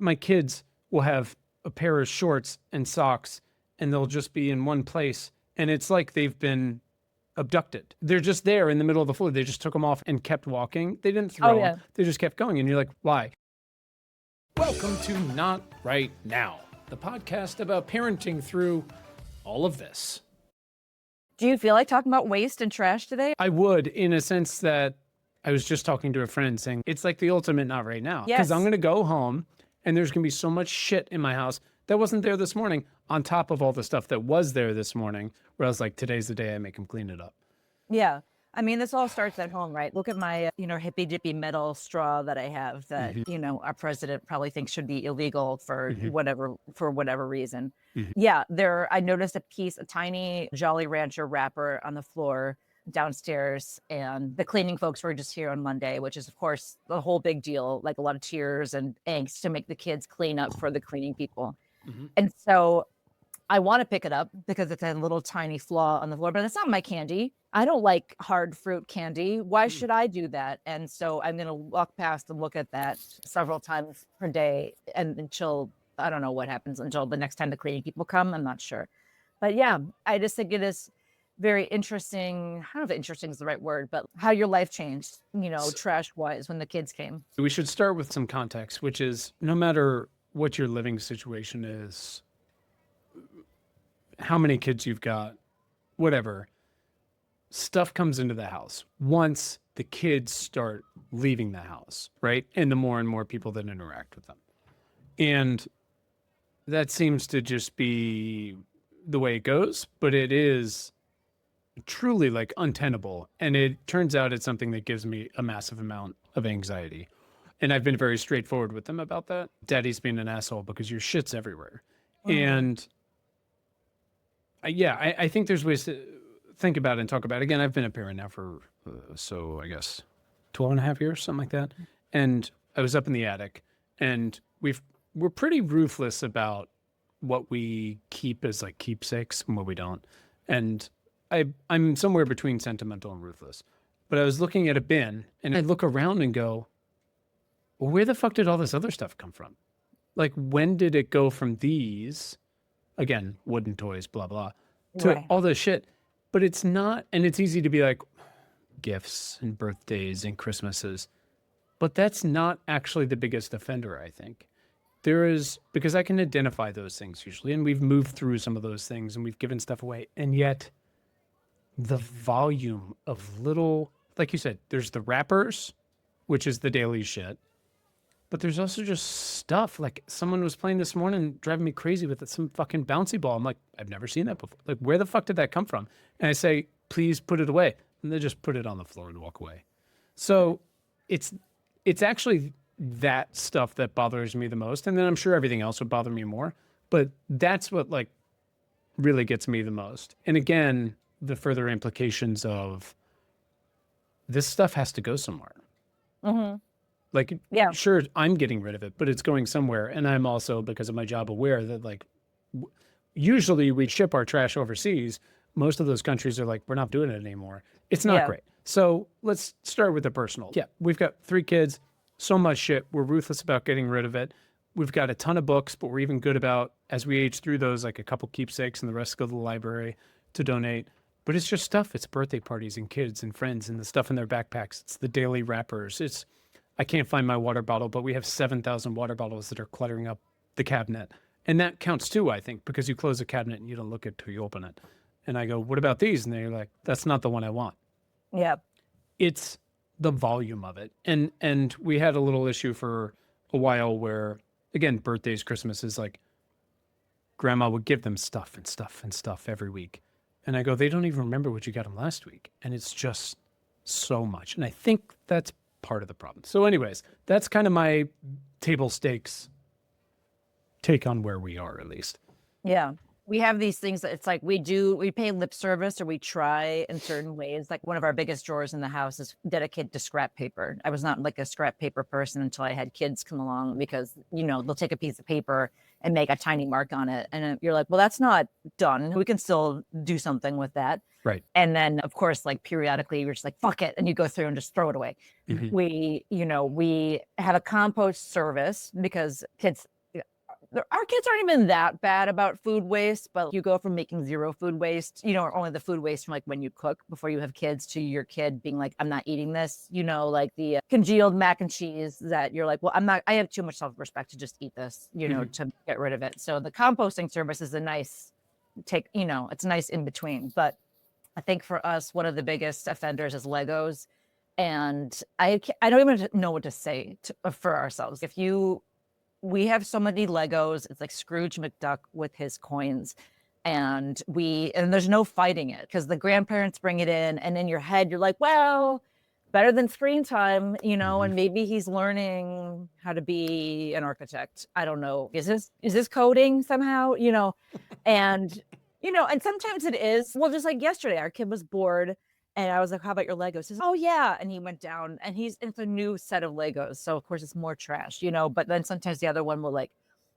my kids will have a pair of shorts and socks and they'll just be in one place. And it's like they've been abducted. They're just there in the middle of the floor. They just took them off and kept walking. They didn't throw them. They just kept going. And you're like, why? Welcome to Not Right Now, the podcast about parenting through all of this. Do you feel like talking about waste and trash today? I would, in a sense that I was just talking to a friend saying, it's like the ultimate not right now. Yes. Because I'm going to go home and there's going to be so much shit in my house that wasn't there this morning on top of all the stuff that was there this morning where I was like, today's the day I make them clean it up. Yeah. I mean, this all starts at home, right? Look at my, hippy dippy metal straw that I have that, our president probably thinks should be illegal for whatever reason. Yeah. I noticed a tiny Jolly Rancher wrapper on the floor downstairs, and the cleaning folks were just here on Monday, which is of course the whole big deal, like a lot of tears and angst to make the kids clean up for the cleaning people. And so I want to pick it up because it's a little tiny flaw on the floor, but that's not my candy. I don't like hard fruit candy. Why should I do that? And so I'm going to walk past and look at that several times per day and until, I don't know what happens until the next time the cleaning people come. I'm not sure. But yeah, I just think it is very interesting. I don't know if interesting is the right word, but how your life changed, trash-wise when the kids came. We should start with some context, which is no matter what your living situation is, how many kids you've got, whatever, stuff comes into the house once the kids start leaving the house, right? And the more and more people that interact with them. And that seems to just be the way it goes, but it is truly like untenable. And it turns out it's something that gives me a massive amount of anxiety. And I've been very straightforward with them about that. Daddy's being an asshole because your shit's everywhere. And I think there's ways to think about it and talk about it. Again, I've been a parent now for, I guess 12 and a half years, something like that. And I was up in the attic and we're pretty ruthless about what we keep as like keepsakes and what we don't. And I'm somewhere between sentimental and ruthless. But I was looking at a bin and I look around and go, well, where the fuck did all this other stuff come from? Like, when did it go from these, again, wooden toys, blah, blah, to all this shit? But it's not, and it's easy to be like, gifts and birthdays and Christmases. But that's not actually the biggest offender, I think. There is, because I can identify those things usually, and we've moved through some of those things and we've given stuff away. And yet, the volume of little, like you said, there's the wrappers, which is the daily shit. But there's also just stuff. Like someone was playing this morning, driving me crazy with some fucking bouncy ball. I'm like, I've never seen that before. Like, where the fuck did that come from? And I say, please put it away. And they just put it on the floor and walk away. So it's actually that stuff that bothers me the most. And then I'm sure everything else would bother me more. But that's what like really gets me the most. And again, the further implications of this stuff has to go somewhere. Like, sure, I'm getting rid of it, but it's going somewhere. And I'm also, because of my job, aware that like, usually we ship our trash overseas. Most of those countries are like, we're not doing it anymore. It's not great. So let's start with the personal. Yeah, we've got 3 kids, so much shit. We're ruthless about getting rid of it. We've got a ton of books, but we're even good about, as we age through those, like a couple keepsakes and the rest go to the library to donate. But it's just stuff. It's birthday parties and kids and friends and the stuff in their backpacks. It's the daily wrappers. I can't find my water bottle, but we have 7,000 water bottles that are cluttering up the cabinet. And that counts too, I think, because you close a cabinet and you don't look at it till you open it. And I go, what about these? And they're like, that's not the one I want. Yeah. It's the volume of it. And we had a little issue for a while where, again, birthdays, Christmas is like, grandma would give them stuff and stuff and stuff every week. And I go, they don't even remember what you got them last week. And it's just so much. And I think that's part of the problem. So anyways, that's kind of my table stakes take on where we are, at least. Yeah. we have these things that it's like we pay lip service or we try in certain ways. Like one of our biggest drawers in the house is dedicated to scrap paper. I was not like a scrap paper person until I had kids come along because, they'll take a piece of paper and make a tiny mark on it. And you're like, well, that's not done. We can still do something with that. Right. And then of course, like periodically you're just like, fuck it. And you go through and just throw it away. We have a compost service because our kids aren't even that bad about food waste, but you go from making zero food waste, or only the food waste from like when you cook before you have kids to your kid being like, I'm not eating this, like the congealed mac and cheese that you're like, well, I have too much self-respect to just eat this, to get rid of it. So the composting service is a nice it's nice in between. But I think for us, one of the biggest offenders is Legos. And I don't even know what to say for ourselves. We have so many Legos. It's like Scrooge McDuck with his coins. And there's no fighting it because the grandparents bring it in. And in your head, you're like, well, better than screen time, and maybe he's learning how to be an architect. I don't know. Is this coding somehow, and, and sometimes it is. Well, just like yesterday, our kid was bored. And I was like, how about your Legos? He says, oh, yeah. And he went down and it's a new set of Legos. So, of course, it's more trash, but then sometimes the other one will like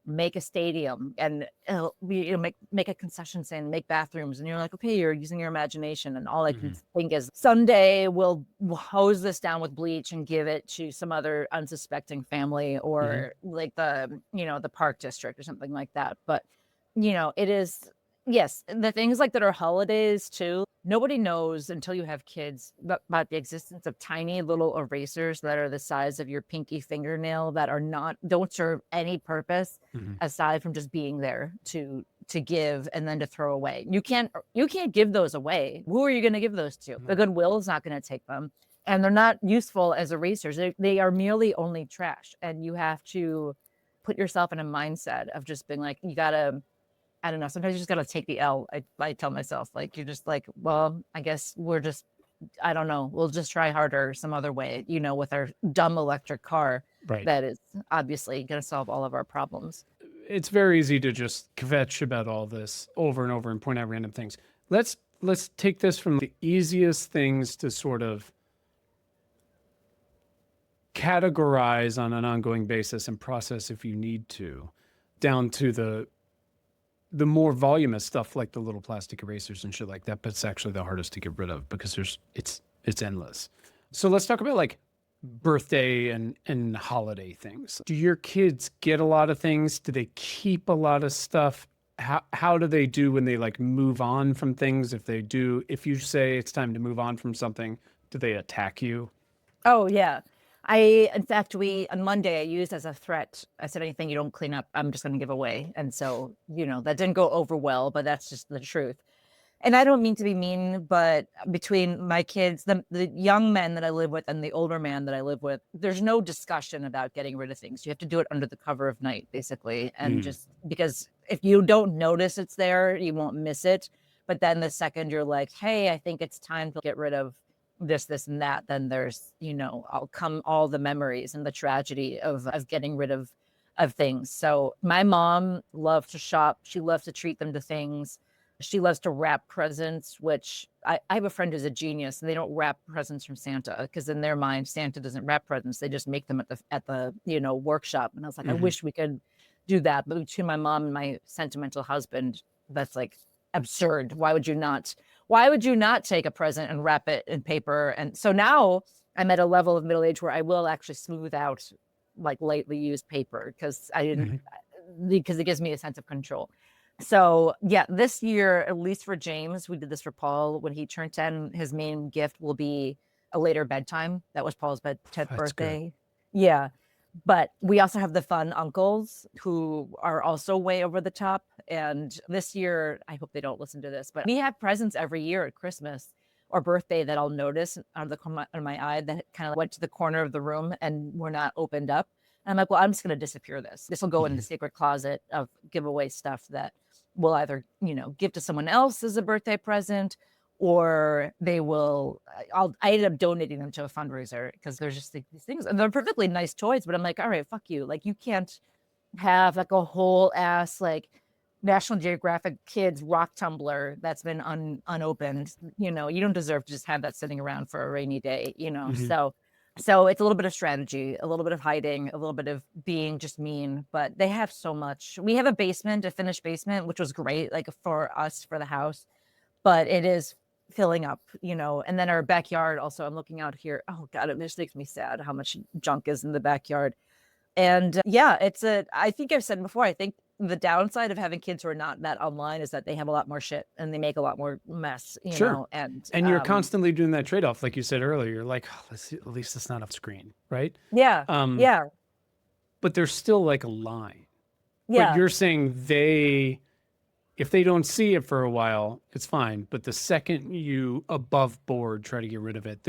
make a stadium and make a concession stand, make bathrooms. And you're like, okay, you're using your imagination. And all I can think is someday we'll hose this down with bleach and give it to some other unsuspecting family or like the park district or something like that. But, it is. Yes, the things like that are holidays too. Nobody knows until you have kids about the existence of tiny little erasers that are the size of your pinky fingernail that don't serve any purpose aside from just being there to give and then to throw away. You can't give those away. Who are you going to give those to? The Goodwill is not going to take them, and they're not useful as erasers. They are merely only trash, and you have to put yourself in a mindset of just being like, you gotta. I don't know. Sometimes you just got to take the L. I tell myself, like, you're just like, well, I guess I don't know. We'll just try harder some other way, with our dumb electric car that is obviously going to solve all of our problems. It's very easy to just kvetch about all this over and over and point out random things. Let's take this from the easiest things to sort of categorize on an ongoing basis and process if you need to, down to the more voluminous stuff like the little plastic erasers and shit like that, but it's actually the hardest to get rid of because it's endless. So let's talk about like birthday and holiday things. Do your kids get a lot of things? Do they keep a lot of stuff? How do they do when they like move on from things? If you say it's time to move on from something, do they attack you? Oh yeah. In fact, on Monday, I used as a threat. I said, anything you don't clean up, I'm just going to give away. And so, that didn't go over well, but that's just the truth. And I don't mean to be mean, but between my kids, the young men that I live with and the older man that I live with, there's no discussion about getting rid of things. You have to do it under the cover of night, basically. And just because if you don't notice it's there, you won't miss it. But then the second you're like, hey, I think it's time to get rid of this and that, then there's, I'll come all the memories and the tragedy of getting rid of things. So my mom loved to shop. She loves to treat them to things. She loves to wrap presents, which I have a friend who's a genius, and they don't wrap presents from Santa because in their mind, Santa doesn't wrap presents. They just make them at the workshop. And I was like, I wish we could do that. But between my mom and my sentimental husband, that's like absurd. Why would you not take a present and wrap it in paper? And so now I'm at a level of middle age where I will actually smooth out like lightly used paper because because it gives me a sense of control. So yeah, this year, at least for James, we did this for Paul. When he turned 10, his main gift will be a later bedtime. That was Paul's 10th birthday. Good. Yeah. But we also have the fun uncles who are also way over the top. And this year, I hope they don't listen to this, but we have presents every year at Christmas or birthday that I'll notice out of the corner of my eye that kind of went to the corner of the room and were not opened up. And I'm like, well, I'm just going to disappear this. This will go in the secret closet of giveaway stuff that we'll either, give to someone else as a birthday present, or I ended up donating them to a fundraiser because there's just these things and they're perfectly nice toys, but I'm like, all right, fuck you. Like you can't have like a whole ass, like National Geographic Kids rock tumbler that's been unopened. You know, you don't deserve to just have that sitting around for a rainy day, you know. Mhm. So it's a little bit of strategy, a little bit of hiding, a little bit of being just mean, but they have so much. We have a basement, a finished basement, which was great, like for us for the house, but it is filling up, you know. And then our backyard also, I'm looking out here. Oh God, it just makes me sad how much junk is in the backyard. And yeah, I think I've said before, I think the downside of having kids who are not that online is that they have a lot more shit and they make a lot more mess, you Sure. know, and And you're constantly doing that trade-off, like you said earlier. You're like, oh, at least it's not off screen, right? yeah, Um, yeah, but there's still like a line. But yeah. you're saying if they don't see it for a while, it's fine. But the second you above board try to get rid of it,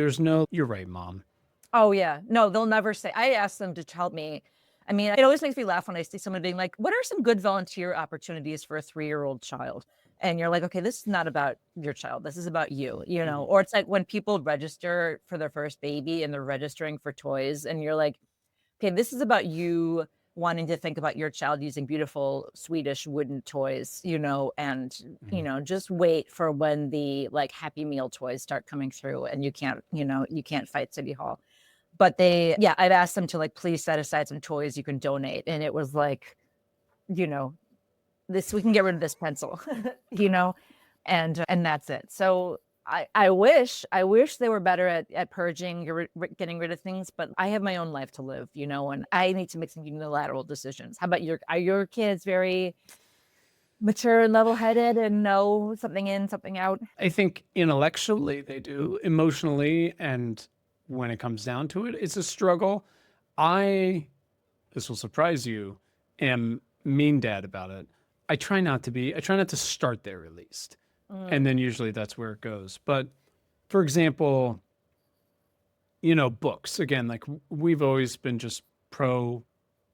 you're right, mom. Oh yeah. No, they'll never say. I asked them to help me. I mean, it always makes me laugh when I see someone being like, "What are some good volunteer opportunities for a 3-year-old child?" And you're like, "Okay, this is not about your child. This is about you," you know? Mhm. Or it's like when people register for their first baby and they're registering for toys and you're like, "Okay, this is about you wanting to think about your child using beautiful Swedish wooden toys, you know, and you Mhm. know, just wait for when the like Happy Meal toys start coming through and you can't, you know, you can't fight City Hall." But yeah, I've asked them to like please set aside some toys you can donate. And it was like, you know, this we can get rid of this pencil, you know, and that's it. So I wish they were better at purging, getting rid of things, but I have my own life to live, you know, and I need to make some unilateral decisions. How about are your kids very mature and level-headed and know something in, something out? I think intellectually they do, emotionally, and when it comes down to it, it's a struggle. I, this will surprise you, am mean dad about it. I try not to be. I try not to start there at least. And Mm, then usually that's where it goes. But for example, books. Again, like we've always been just pro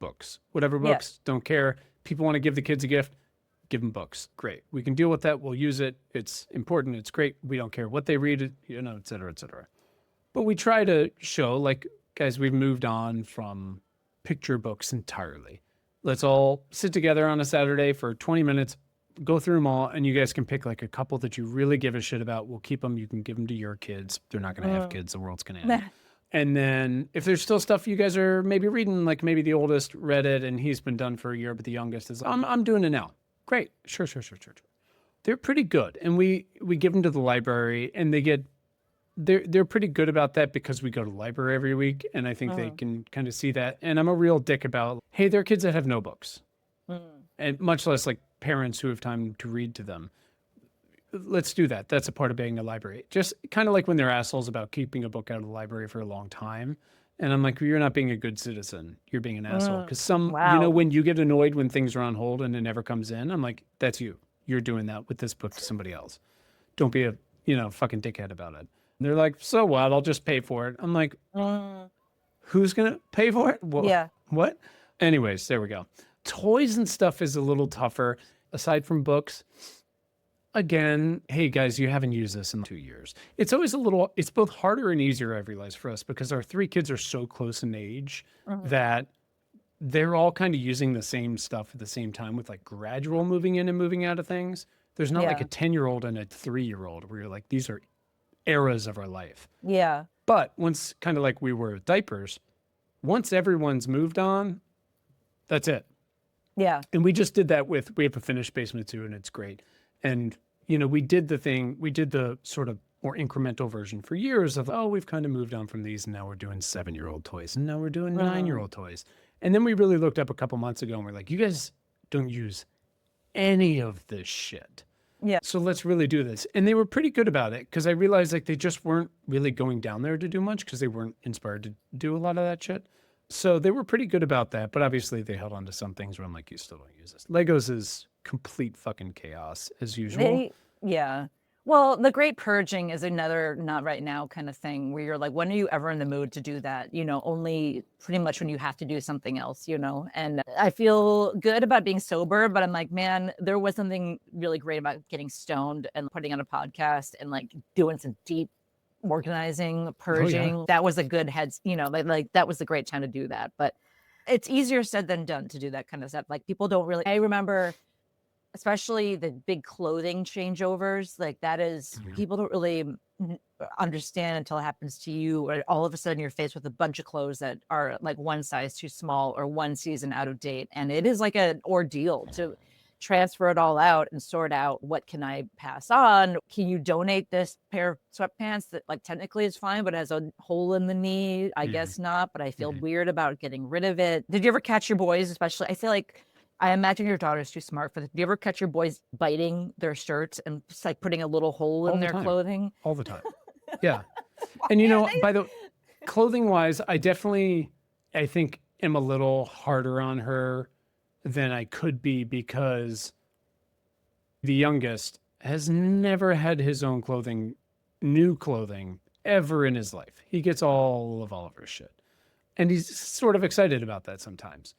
books. Whatever yeah. books, don't care. People want to give the kids a gift, give them books. Great. We can deal with that. We'll use it. It's important. It's great. We don't care what they read, et cetera, et cetera. But we try to show, like, guys, we've moved on from picture books entirely. Let's all sit together on a Saturday for 20 minutes, go through them all, and you guys can pick like a couple that you really give a shit about. We'll keep them. You can give them to your kids. They're not going to have Mm. kids. The world's going to end. And then if there's still stuff you guys are maybe reading, like maybe the oldest read it and he's been done for a year, but the youngest is, I'm doing it now. Great. Sure. They're pretty good. And we give them to the library and they're pretty good about that because we go to the library every week. And I think they Mm. can kind of see that. And I'm a real dick about, hey, there are kids that have no books Mm. and much less like parents who have time to read to them. Let's do that. That's a part of being a library. Just kind of like when they're assholes about keeping a book out of the library for a long time. And I'm like, well, you're not being a good citizen. You're being an asshole. Mm. Because Wow. when you get annoyed when things are on hold and it never comes in, I'm like, that's you. You're doing that with this book to somebody else. Don't be a, fucking dickhead about it. And they're like, so what? I'll just pay for it. I'm like, Mm. who's going to pay for it? Yeah. What? Anyways, there we go. Toys and stuff is a little tougher aside from books. Again, hey guys, you haven't used this in 2 years. It's always it's both harder and easier, I've realized, for us because our 3 kids are so close in age Mhm. that they're all kind of using the same stuff at the same time with like gradual moving in and moving out of things. There's not like a Yeah. 10-year-old and a 3-year-old where you're like, these are eras of our life. Yeah. But once, kind of like we were with diapers, once everyone's moved on, that's it. Yeah. And we just did that we have a finished basement too, and it's great. And, we did the sort of more incremental version for years of, oh, we've kind of moved on from these and now we're doing 7-year-old toys and now we're doing Mhm. 9-year-old toys. And then we really looked up a couple months ago and we're like, you guys don't use any of this shit. Yeah. So let's really do this. And they were pretty good about it because I realized like they just weren't really going down there to do much because they weren't inspired to do a lot of that shit. So they were pretty good about that. But obviously they held on to some things where I'm like, you still don't use this. Legos is complete fucking chaos as usual. Yeah. Well, the great purging is another not right now kind of thing where you're like, when are you ever in the mood to do that? You know, only pretty much when you have to do something else, you know? And I feel good about being sober, but I'm like, man, there was something really great about getting stoned and putting on a podcast and like doing some deep organizing, Oh yeah. purging. That was a good like that was a great time to do that. But it's easier said than done to do that kind of stuff. Like people don't really, I remember especially the big clothing changeovers. Like that is, people don't really understand until it happens to you, or all of a sudden you're faced with a bunch of clothes that are like one size too small or one season out of date. And it is like an ordeal to transfer it all out and sort out what can I pass on. Can you donate this pair of sweatpants that like technically is fine, but has a hole in the knee? I guess not, but I feel weird about getting rid of it. Did you ever catch your boys, especially? I feel like, I imagine your daughter's too smart for this. Do you ever catch your boys biting their shirts and just like putting a little hole in their clothing? All the time. Yeah. And you know, by the clothing wise, I think am a little harder on her than I could be, because the youngest has never had his own clothing, new clothing, ever in his life. He gets all of Oliver's shit. And he's sort of excited about that sometimes.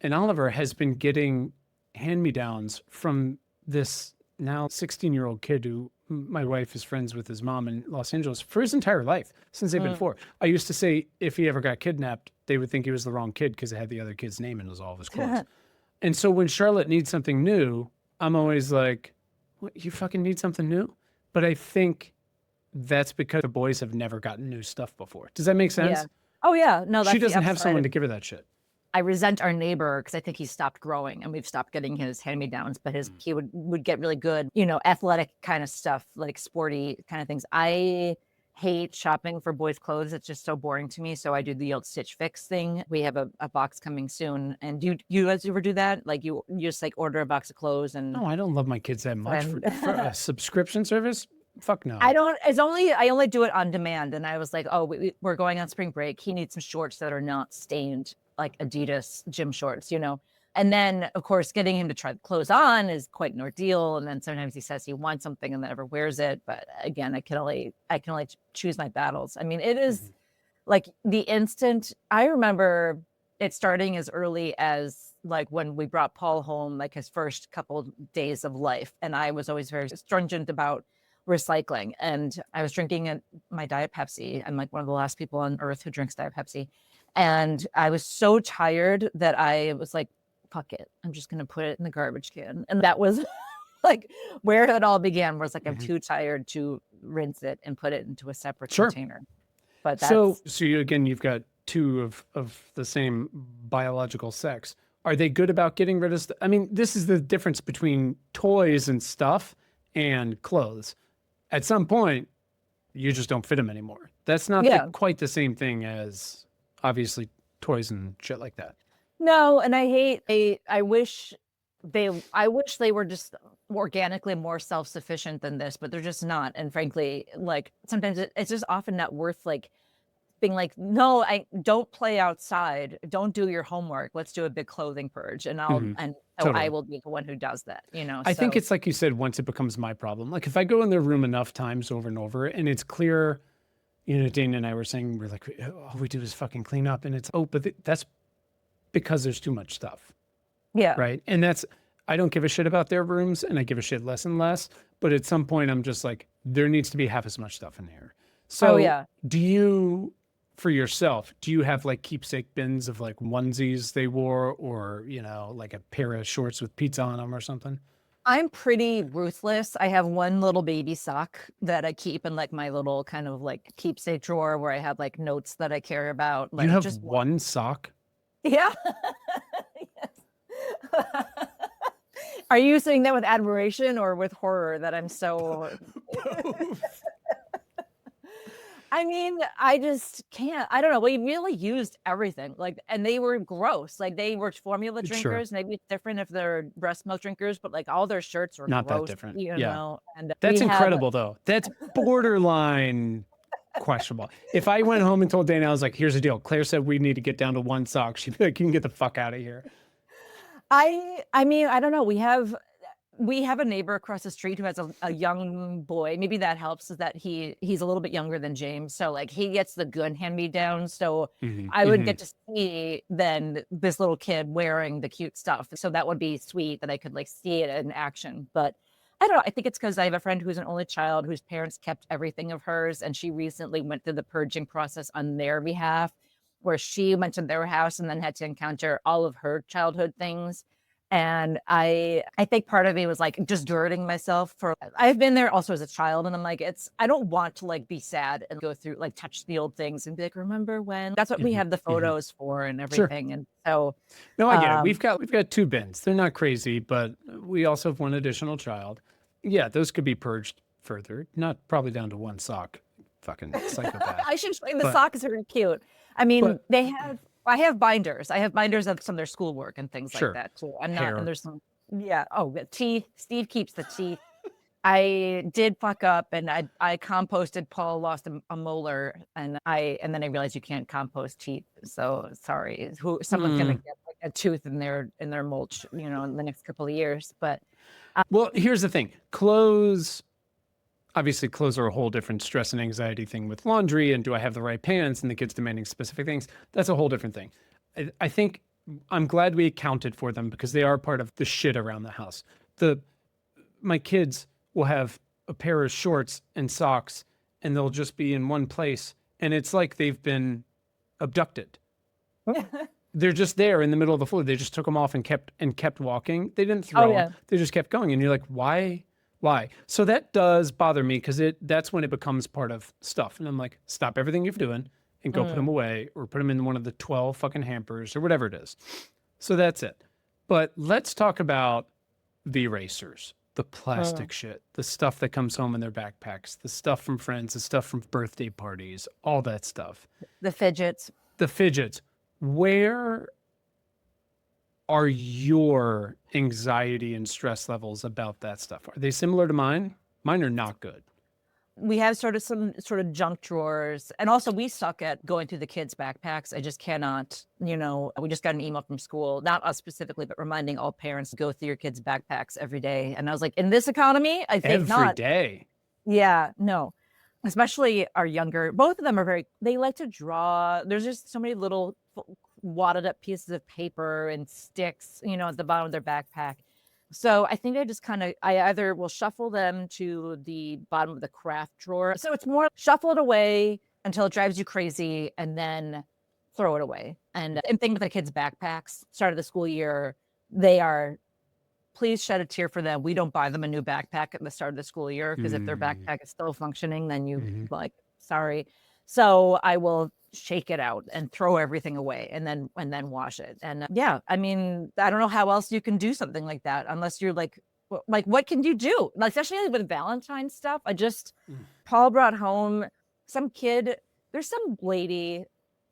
And Oliver has been getting hand-me-downs from this now 16-year-old kid who my wife is friends with his mom in Los Angeles for his entire life, since they've been four. I used to say if he ever got kidnapped, they would think he was the wrong kid because it had the other kid's name and it was all of his clothes. And so when Charlotte needs something new, I'm always like, what, you fucking need something new? But I think that's because the boys have never gotten new stuff before. Does that make sense? Yeah. Oh yeah. No, that's she doesn't the have upside. someone to give her that shit. I resent our neighbor because I think he stopped growing and we've stopped getting his hand-me-downs, but he would get really good, athletic kind of stuff, like sporty kind of things. I hate shopping for boys' clothes. It's just so boring to me. So I do the old Stitch Fix thing. We have a box coming soon. And do you guys ever do that? Like you just like order a box of clothes and No, I don't love my kids that much. For a subscription service? Fuck no. I only do it on demand. And I was like, oh, we're going on spring break. He needs some shorts that are not stained, like Adidas gym shorts, And then, of course, getting him to try the clothes on is quite an ordeal. And then sometimes he says he wants something and never wears it. But again, I can only choose my battles. I mean, it is like the instant. I remember it starting as early as like when we brought Paul home, like his first couple days of life. And I was always very stringent about recycling. And I was drinking my Diet Pepsi. I'm like one of the last people on earth who drinks Diet Pepsi. And I was so tired that I was like, fuck it. I'm just going to put it in the garbage can. And that was like where it all began, was like, I'm too tired to rinse it and put it into a separate container. But that's... So you've got two of the same biological sex. Are they good about getting rid of stuff? I mean, this is the difference between toys and stuff and clothes. At some point, you just don't fit them anymore. That's not quite the same thing as obviously toys and shit like that. No, and I wish they were just organically more self-sufficient than this, but they're just not. And frankly, like sometimes it's just often not worth like being like, no, I don't play outside. Don't do your homework. Let's do a big clothing purge. And I will be the one who does that, I think it's like you said, once it becomes my problem. Like if I go in their room enough times over and over and it's clear, Dana and I were saying, we're like, all we do is fucking clean up. And it's, but that's because there's too much stuff. Yeah. Right. And I don't give a shit about their rooms and I give a shit less and less. But at some point I'm just like, there needs to be half as much stuff in here. So do you, for yourself, do you have like keepsake bins of like onesies they wore or, like a pair of shorts with pizza on them or something? I'm pretty ruthless. I have one little baby sock that I keep in like my little kind of like keepsake drawer where I have like notes that I care about. Like you have just one sock? Yeah. Yes. Are you saying that with admiration or with horror that I'm so... I mean, I just can't. I don't know. We really used everything. Like, and they were gross. Like they were formula drinkers. Sure. Maybe it's different if they're breast milk drinkers, but like all their shirts were not gross, that different. And that's incredible though. That's borderline questionable. If I went home and told Dana, I was like, here's the deal. Claire said we need to get down to one sock. She'd be like, you can get the fuck out of here. I mean, I don't know. We have a neighbor across the street who has a young boy. Maybe that helps, is that he's a little bit younger than James. So like he gets the good hand-me-downs. So I would get to see then this little kid wearing the cute stuff. So that would be sweet that I could like see it in action. But I don't know. I think it's because I have a friend who's an only child whose parents kept everything of hers. And she recently went through the purging process on their behalf, where she went to their house and then had to encounter all of her childhood things. And I think part of me was like just girding myself for, I've been there also as a child. And I'm like, I don't want to like be sad and go through, like touch the old things and be like, remember when? That's what we have the photos for and Sure. everything. And so, No, I get it. We've got 2 bins. They're not crazy, but we also have 1 additional child. Yeah, those could be purged further. Not probably down to 1 sock. Fucking psychopath. I should explain the But socks are cute. I mean, but I have binders. I have binders of some of their schoolwork and things like sure. that too. I'm not, and Hair. there's some, yeah. Oh, the teeth. Steve keeps the teeth. I did fuck up and I composted. Paul lost a molar and then I realized you can't compost teeth. So sorry, someone's gonna get like a tooth in their mulch, in the next couple of years. But Well, here's the thing. Obviously clothes are a whole different stress and anxiety thing with laundry, and do I have the right pants, and the kids demanding specific things. That's a whole different thing. I think I'm glad we accounted for them because they are part of the shit around the house. My kids will have a pair of shorts and socks, and they'll just be in one place, and it's like they've been abducted. They're just there in the middle of the floor. They just took them off and kept walking. They didn't throw them. They just kept going, and you're like, why? So that does bother me because that's when it becomes part of stuff. And I'm like, stop everything you're doing and go put them away, or put them in one of the 12 fucking hampers or whatever it is. So that's it. But let's talk about the erasers, the plastic shit, the stuff that comes home in their backpacks, the stuff from friends, the stuff from birthday parties, all that stuff. the fidgets. Where are your anxiety and stress levels about that stuff? Are they similar to mine? Mine are not good. We have some sort of junk drawers, and also we suck at going through the kids' backpacks. I just cannot. We just got an email from school, not us specifically, but reminding all parents to go through your kids' backpacks every day. And I was like, in this economy, I think not. Every day. Yeah, no. Especially our younger, both of them they like to draw. There's just so many little wadded up pieces of paper and sticks, at the bottom of their backpack. So I think I either will shuffle them to the bottom of the craft drawer. So it's more shuffle it away until it drives you crazy and then throw it away. And same thing with the kids' backpacks. Start of the school year, please shed a tear for them. We don't buy them a new backpack at the start of the school year because if their backpack is still functioning, then you sorry. So I will shake it out and throw everything away and then wash it. And I mean, I don't know how else you can do something like that unless you're like what can you do? Like, especially with Valentine's stuff. Paul brought home some kid. There's some lady.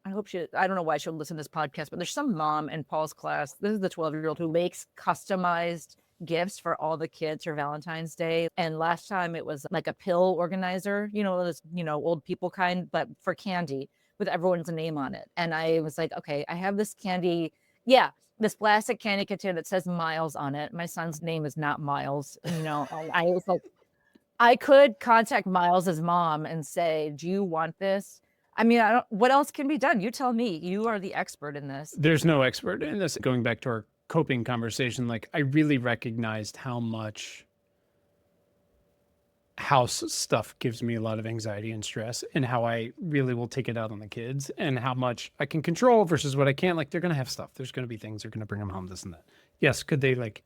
I don't know why she'll listen to this podcast, but there's some mom in Paul's class. This is the 12-year-old who makes customized gifts for all the kids for Valentine's Day. And last time it was like a pill organizer, this, old people kind, but for candy with everyone's name on it. And I was like, okay, I have this candy. Yeah. This plastic candy container that says Miles on it. My son's name is not Miles. I was like, I could contact Miles's mom and say, do you want this? I mean, what else can be done? You tell me. You are the expert in this. There's no expert in this. Going back to our coping conversation, like I really recognized how much house stuff gives me a lot of anxiety and stress, and how I really will take it out on the kids, and how much I can control versus what I can't. Like, they're going to have stuff. There's going to be things. They're going to bring them home, this and that. Yes. Could they like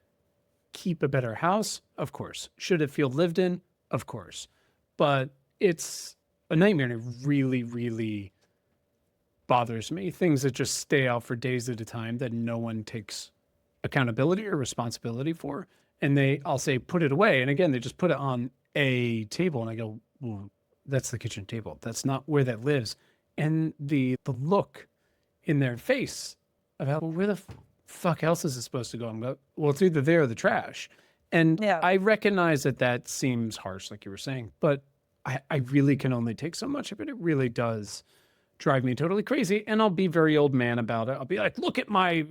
keep a better house? Of course. Should it feel lived in? Of course. But it's a nightmare, and it really, really bothers me. Things that just stay out for days at a time that no one takes accountability or responsibility for. And I'll say, put it away. And again, they just put it on a table, and I go, well, that's the kitchen table. That's not where that lives. And the look in their face about, well, where the fuck else is it supposed to go? I'm like, well, it's either there or the trash. And I recognize that seems harsh, like you were saying, but I really can only take so much of it. It really does drive me totally crazy. And I'll be very old man about it. I'll be like, look at my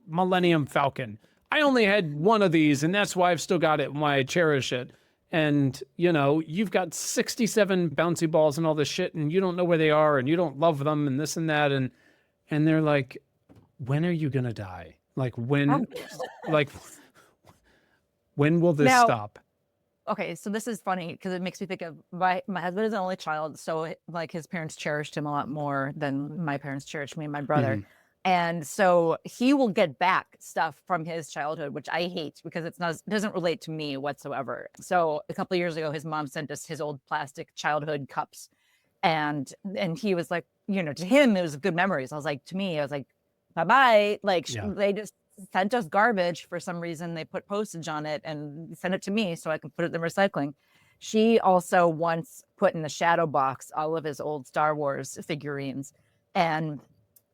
Millennium Falcon. I only had one of these, and that's why I've still got it and why I cherish it. And, you've got 67 bouncy balls and all this shit, and you don't know where they are, and you don't love them, and this and that. And they're like, when are you going to die? Like, when will this stop? Okay, so this is funny because it makes me think of my husband is an only child, so like his parents cherished him a lot more than my parents cherished me and my brother. And so he will get back stuff from his childhood, which I hate because it doesn't relate to me whatsoever. So a couple of years ago, his mom sent us his old plastic childhood cups. And he was like, to him, it was good memories. I was like, to me, I was like, bye-bye. Like Yeah. they just sent us garbage for some reason. They put postage on it and sent it to me so I can put it in recycling. She also once put in the shadow box all of his old Star Wars figurines. And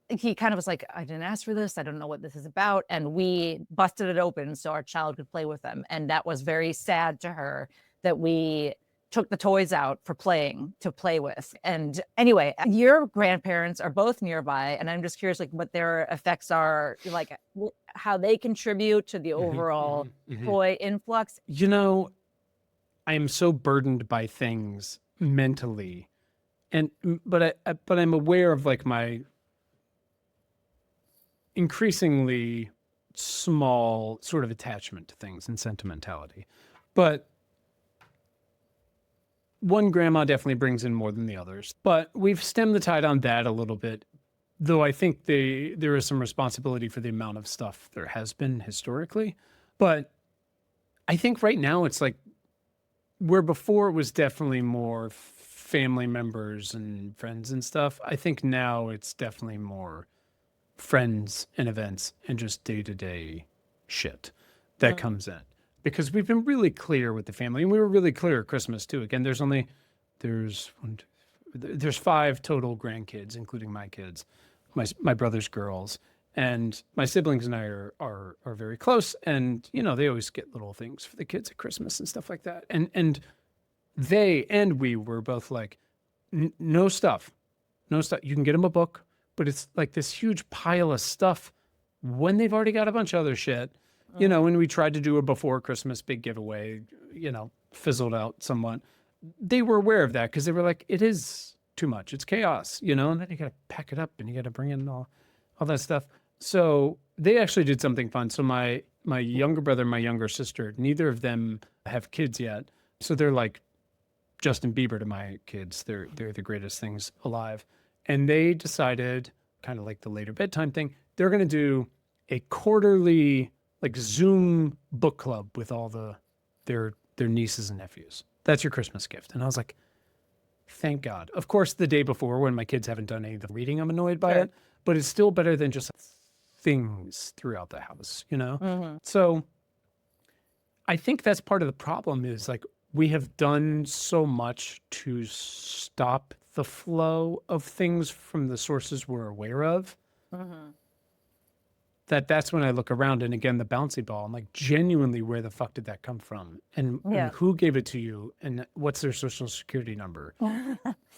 he kind of was like, I didn't ask for this. I don't know what this is about. And we busted it open so our child could play with them. And that was very sad to her that we took the toys out to play with. And anyway, your grandparents are both nearby. And I'm just curious, like what their effects are, like how they contribute to the overall toy influx. I am so burdened by things mentally. But I'm aware of like my increasingly small sort of attachment to things and sentimentality. But one grandma definitely brings in more than the others. But we've stemmed the tide on that a little bit, though I think there is some responsibility for the amount of stuff there has been historically. But I think right now it's like where before it was definitely more family members and friends and stuff. I think now it's definitely more friends and events and just day-to-day shit that comes in, because we've been really clear with the family, and we were really clear at Christmas too. Again, there's 5 total grandkids, including my kids, my brother's girls, and my siblings and I are very close, and they always get little things for the kids at Christmas and stuff like that, and they and we were both like, no stuff. You can get them a book, but it's like this huge pile of stuff when they've already got a bunch of other shit. When we tried to do a before Christmas big giveaway, fizzled out somewhat. They were aware of that because they were like, it is too much. It's chaos, and then you got to pack it up and you got to bring in all that stuff. So they actually did something fun. So my younger brother and my younger sister, neither of them have kids yet. So they're like Justin Bieber to my kids. They're the greatest things alive. And they decided, kind of like the later bedtime thing, they're going to do a quarterly like Zoom book club with all their nieces and nephews. That's your Christmas gift. And I was like, thank God. Of course, the day before when my kids haven't done any of the reading, I'm annoyed by it, but it's still better than just things throughout the house, So I think that's part of the problem is like we have done so much to stop the flow of things from the sources we're aware of. That's when I look around, and again, the bouncy ball, I'm like, genuinely, where the fuck did that come from? And who gave it to you? And what's their social security number?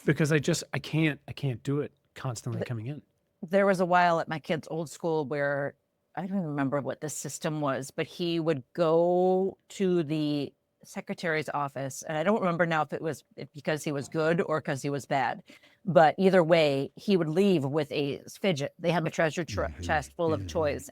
Because I can't do it constantly coming in. There was a while at my kid's old school where I don't even remember what the system was, but he would go to the secretary's office, and I don't remember now if it was because he was good or because he was bad, but either way, he would leave with a fidget. They have a treasure chest full of toys,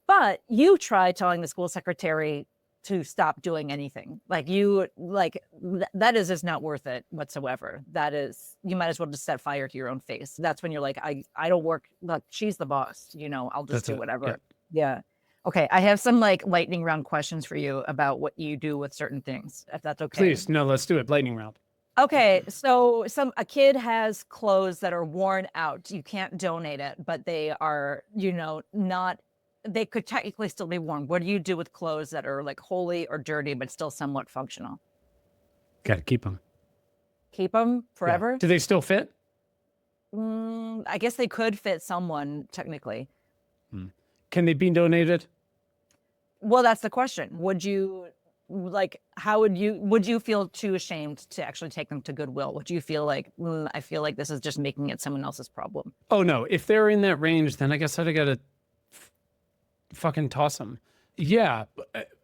but you try telling the school secretary to stop doing anything. That is just not worth it whatsoever. That is, you might as well just set fire to your own face. That's when you're like, I don't work. Look, she's the boss. I'll just do whatever. Yeah. Okay, I have some like lightning round questions for you about what you do with certain things, if that's okay. Please, no, let's do it. Lightning round. Okay, so a kid has clothes that are worn out. You can't donate it, but they are, not. They could technically still be worn. What do you do with clothes that are like holy or dirty but still somewhat functional? Got to keep them. Keep them forever? Yeah. Do they still fit? I guess they could fit someone technically. Can they be donated? Well, that's the question. Would you would you feel too ashamed to actually take them to Goodwill? Would you feel like, I feel like this is just making it someone else's problem? Oh no, if they're in that range, then I guess I'd got to fucking toss them. Yeah,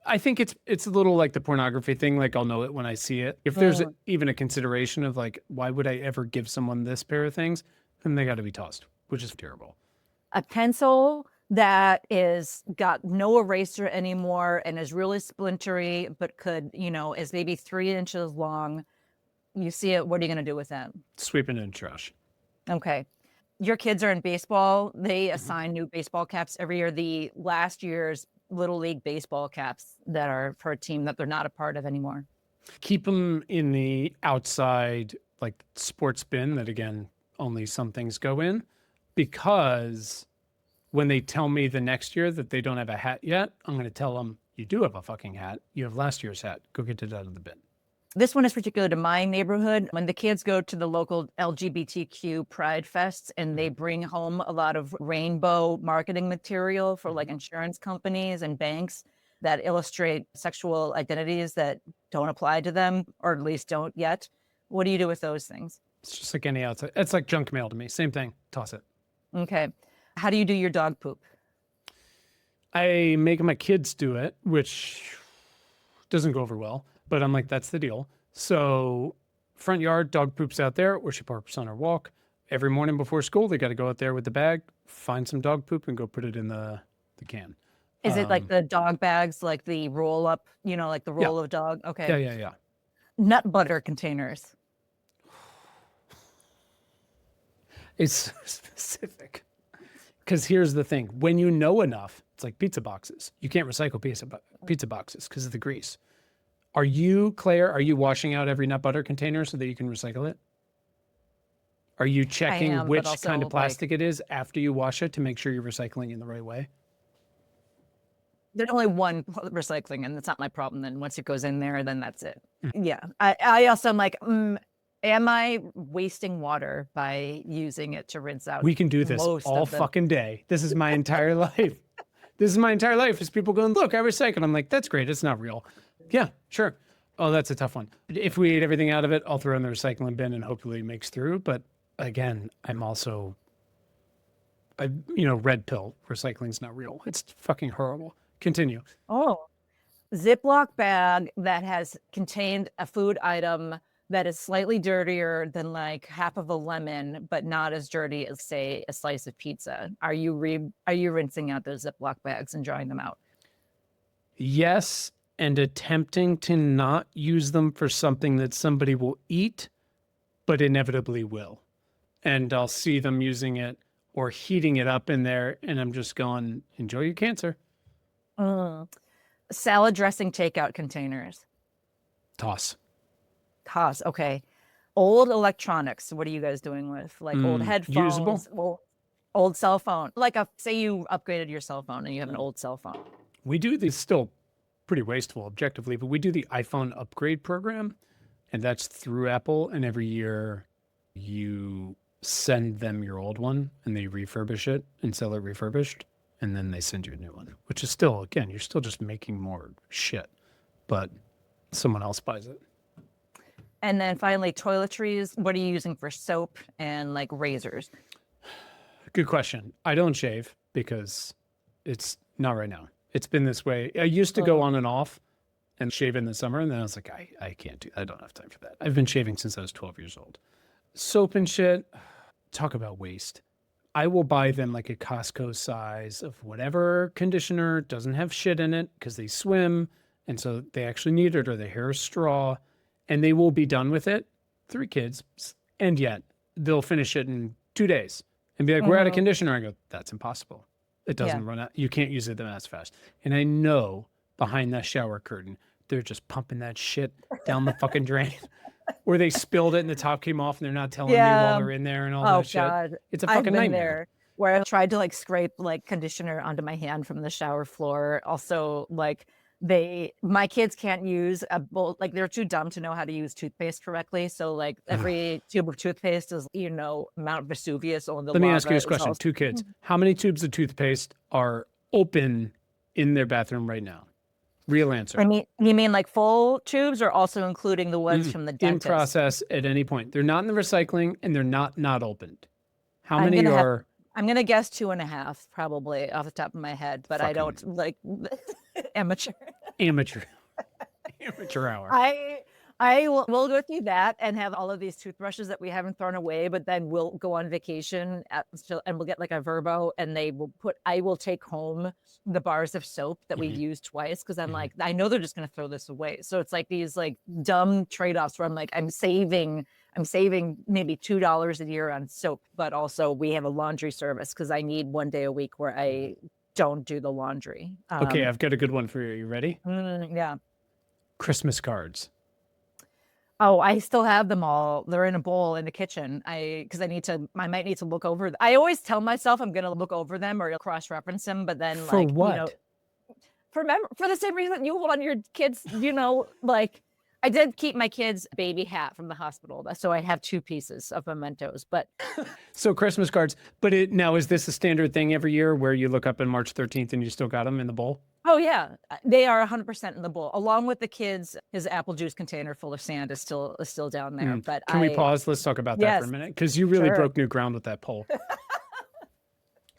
I think it's a little like the pornography thing. Like I'll know it when I see it. If there's even a consideration of like, why would I ever give someone this pair of things? Then they got to be tossed, which is terrible. A pencil that is got no eraser anymore and is really splintery, but could, is maybe 3 inches long. You see it. What are you going to do with them? Sweep it in the trash. Okay. your kids are in baseball, they assign new baseball caps every year. The last year's Little League baseball caps that are for a team that they're not a part of anymore. Keep them in the outside, like sports bin that, again, only some things go in, because when they tell me the next year that they don't have a hat yet, I'm going to tell them, you do have a fucking hat. You have last year's hat. Go get it out of the bin. This one is particular to my neighborhood. When the kids go to the local LGBTQ Pride Fests and they bring home a lot of rainbow marketing material for like insurance companies and banks that illustrate sexual identities that don't apply to them, or at least don't yet. What do you do with those things? It's just like any outside. It's like junk mail to me. Same thing. Toss it. Okay. How do you do your dog poop? I make my kids do it, which doesn't go over well, but I'm like, that's the deal. So front yard, dog poops out there, or she parks on her walk. Every morning before school, they got to go out there with the bag, find some dog poop, and go put it in the can. Is it like the dog bags, like the roll up, like the roll of dog? Okay. Yeah. Nut butter containers. It's so specific. Because here's the thing. When you know enough, it's like pizza boxes. You can't recycle pizza boxes because of the grease. Claire, are you washing out every nut butter container so that you can recycle it? Are you checking which kind of plastic it is after you wash it to make sure you're recycling in the right way? There's only one recycling, and that's not my problem. Then once it goes in there, then that's it. Yeah. I also am like, am I wasting water by using it to rinse out? We can do this all fucking day. This is my entire life. This is my entire life. Is people going, look, I recycle. I'm like, that's great. It's not real. Yeah, sure. Oh, that's a tough one. If we ate everything out of it, I'll throw it in the recycling bin and hopefully it makes through. But again, I'm also, red pill. Recycling's not real. It's fucking horrible. Continue. Oh, Ziploc bag that has contained a food item that is slightly dirtier than like half of a lemon, but not as dirty as, say, a slice of pizza. Are you rinsing out those Ziploc bags and drying them out? Yes, and attempting to not use them for something that somebody will eat, but inevitably will. And I'll see them using it or heating it up in there, and I'm just going, enjoy your cancer. Salad dressing takeout containers. Toss. Okay. Old electronics. What are you guys doing with like old headphones? Usable? Old cell phone. Like say you upgraded your cell phone and you have an old cell phone. We do these still pretty wasteful objectively, but we do the iPhone upgrade program, and that's through Apple. And every year you send them your old one and they refurbish it and sell it refurbished. And then they send you a new one, which is still, again, you're still just making more shit, but someone else buys it. And then finally, toiletries. What are you using for soap and like razors? Good question. I don't shave because it's not right now. It's been this way. I used to go on and off and shave in the summer. And then I was like, I can't do that. I don't have time for that. I've been shaving since I was 12 years old. Soap and shit. Talk about waste. I will buy them like a Costco size of whatever conditioner, doesn't have shit in it because they swim. And so they actually need it, or their hair is straw, and they will be done with it. 3 kids. And yet they'll finish it in 2 days and be like, we're out of conditioner. I go, that's impossible. It doesn't run out. You can't use it as fast. And I know behind that shower curtain, they're just pumping that shit down the fucking drain. Or they spilled it and the top came off and they're not telling me while they're in there and all that shit. It's a fucking nightmare. There where I tried to like scrape like conditioner onto my hand from the shower floor. Also, like my kids can't use a bowl, like they're too dumb to know how to use toothpaste correctly. So like every tube of toothpaste is, Mount Vesuvius on the Let me ask you this question. 2 kids. How many tubes of toothpaste are open in their bathroom right now? Real answer. I mean, you mean like full tubes or also including the ones from the dentist? In process at any point. They're not in the recycling and they're not opened. How many are? I'm going to guess 2.5 probably off the top of my head, but I don't like amateur. Amateur hour. We'll go through that and have all of these toothbrushes that we haven't thrown away, but then we'll go on vacation and we'll get like a Verbo and I will take home the bars of soap that we've used twice. Cause I'm like, I know they're just going to throw this away. So it's like these like dumb trade-offs where I'm like, I'm saving I'm saving maybe $2 a year on soap, but also we have a laundry service because I need one day a week where I don't do the laundry. Okay, I've got a good one for you. You ready? Yeah. Christmas cards. Oh, I still have them all. They're in a bowl in the kitchen. Because I might need to look over. I always tell myself I'm going to look over them or cross-reference them, but then For what? for the same reason you want your kids, I did keep my kid's baby hat from the hospital. So I have 2 pieces of mementos, but. So Christmas cards, but now is this a standard thing every year where you look up on March 13th and you still got them in the bowl? Oh yeah, they are 100% in the bowl, along with the kids. His apple juice container full of sand is still down there. But can we pause? Let's talk about that for a minute, because you really broke new ground with that poll.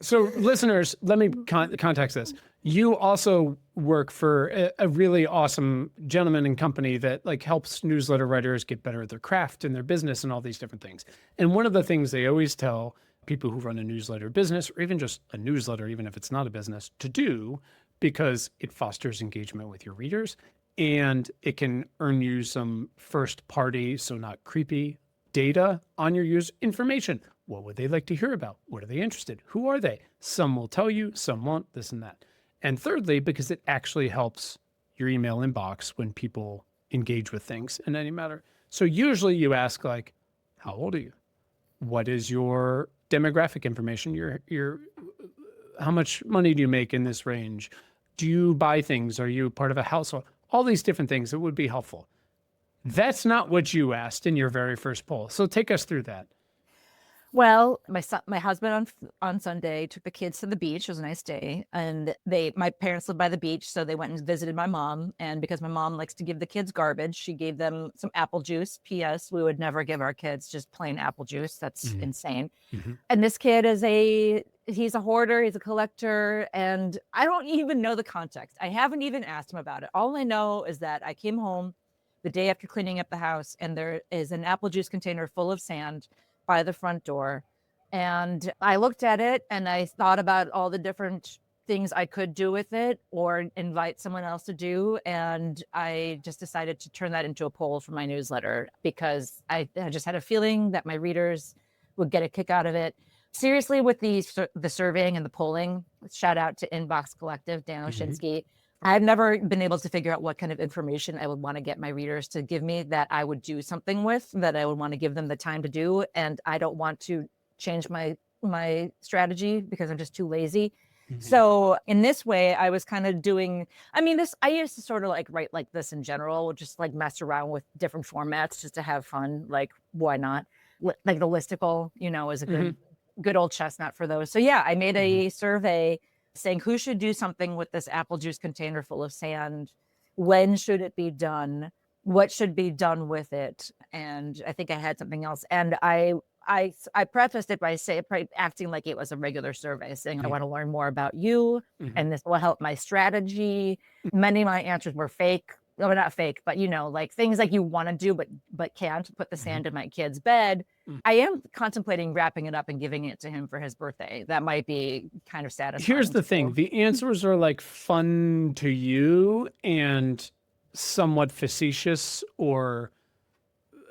So listeners, let me context this. You also work for a really awesome gentleman and company that like helps newsletter writers get better at their craft and their business and all these different things. And one of the things they always tell people who run a newsletter business, or even just a newsletter, even if it's not a business, to do, because it fosters engagement with your readers and it can earn you some first party, so not creepy, data on your user information. What would they like to hear about? What are they interested? Who are they? Some will tell you, some won't, this and that. And thirdly, because it actually helps your email inbox when people engage with things in any matter. So usually you ask like, how old are you? What is your demographic information? Your how much money do you make in this range? Do you buy things? Are you part of a household? All these different things that would be helpful. That's not what you asked in your very first poll. So take us through that. Well, my husband on Sunday took the kids to the beach. It was a nice day, and my parents live by the beach, so they went and visited my mom. And because my mom likes to give the kids garbage, she gave them some apple juice. P.S. We would never give our kids just plain apple juice. That's insane. And this kid he's a hoarder, he's a collector, and I don't even know the context. I haven't even asked him about it. All I know is that I came home the day after cleaning up the house, and there is an apple juice container full of sand by the front door. And I looked at it and I thought about all the different things I could do with it or invite someone else to do. And I just decided to turn that into a poll for my newsletter because I just had a feeling that my readers would get a kick out of it. Seriously, with the surveying and the polling, shout out to Inbox Collective, Dan Oshinsky. I've never been able to figure out what kind of information I would want to get my readers to give me that I would do something with, that I would want to give them the time to do. And I don't want to change my strategy because I'm just too lazy. So in this way, I was kind of doing, I used to sort of like write like this in general, just like mess around with different formats just to have fun. Like, why not? Like the listicle, is a good old chestnut for those. So yeah, I made a survey saying who should do something with this apple juice container full of sand, when should it be done, what should be done with it, and I think I had something else. And I prefaced it by acting like it was a regular survey, saying I want to learn more about you, and this will help my strategy. Many of my answers were fake. No, not fake, but like things like you want to do but can't put the sand in my kid's bed. I am contemplating wrapping it up and giving it to him for his birthday. That might be kind of satisfying. Here's the thing. The answers are like fun to you and somewhat facetious or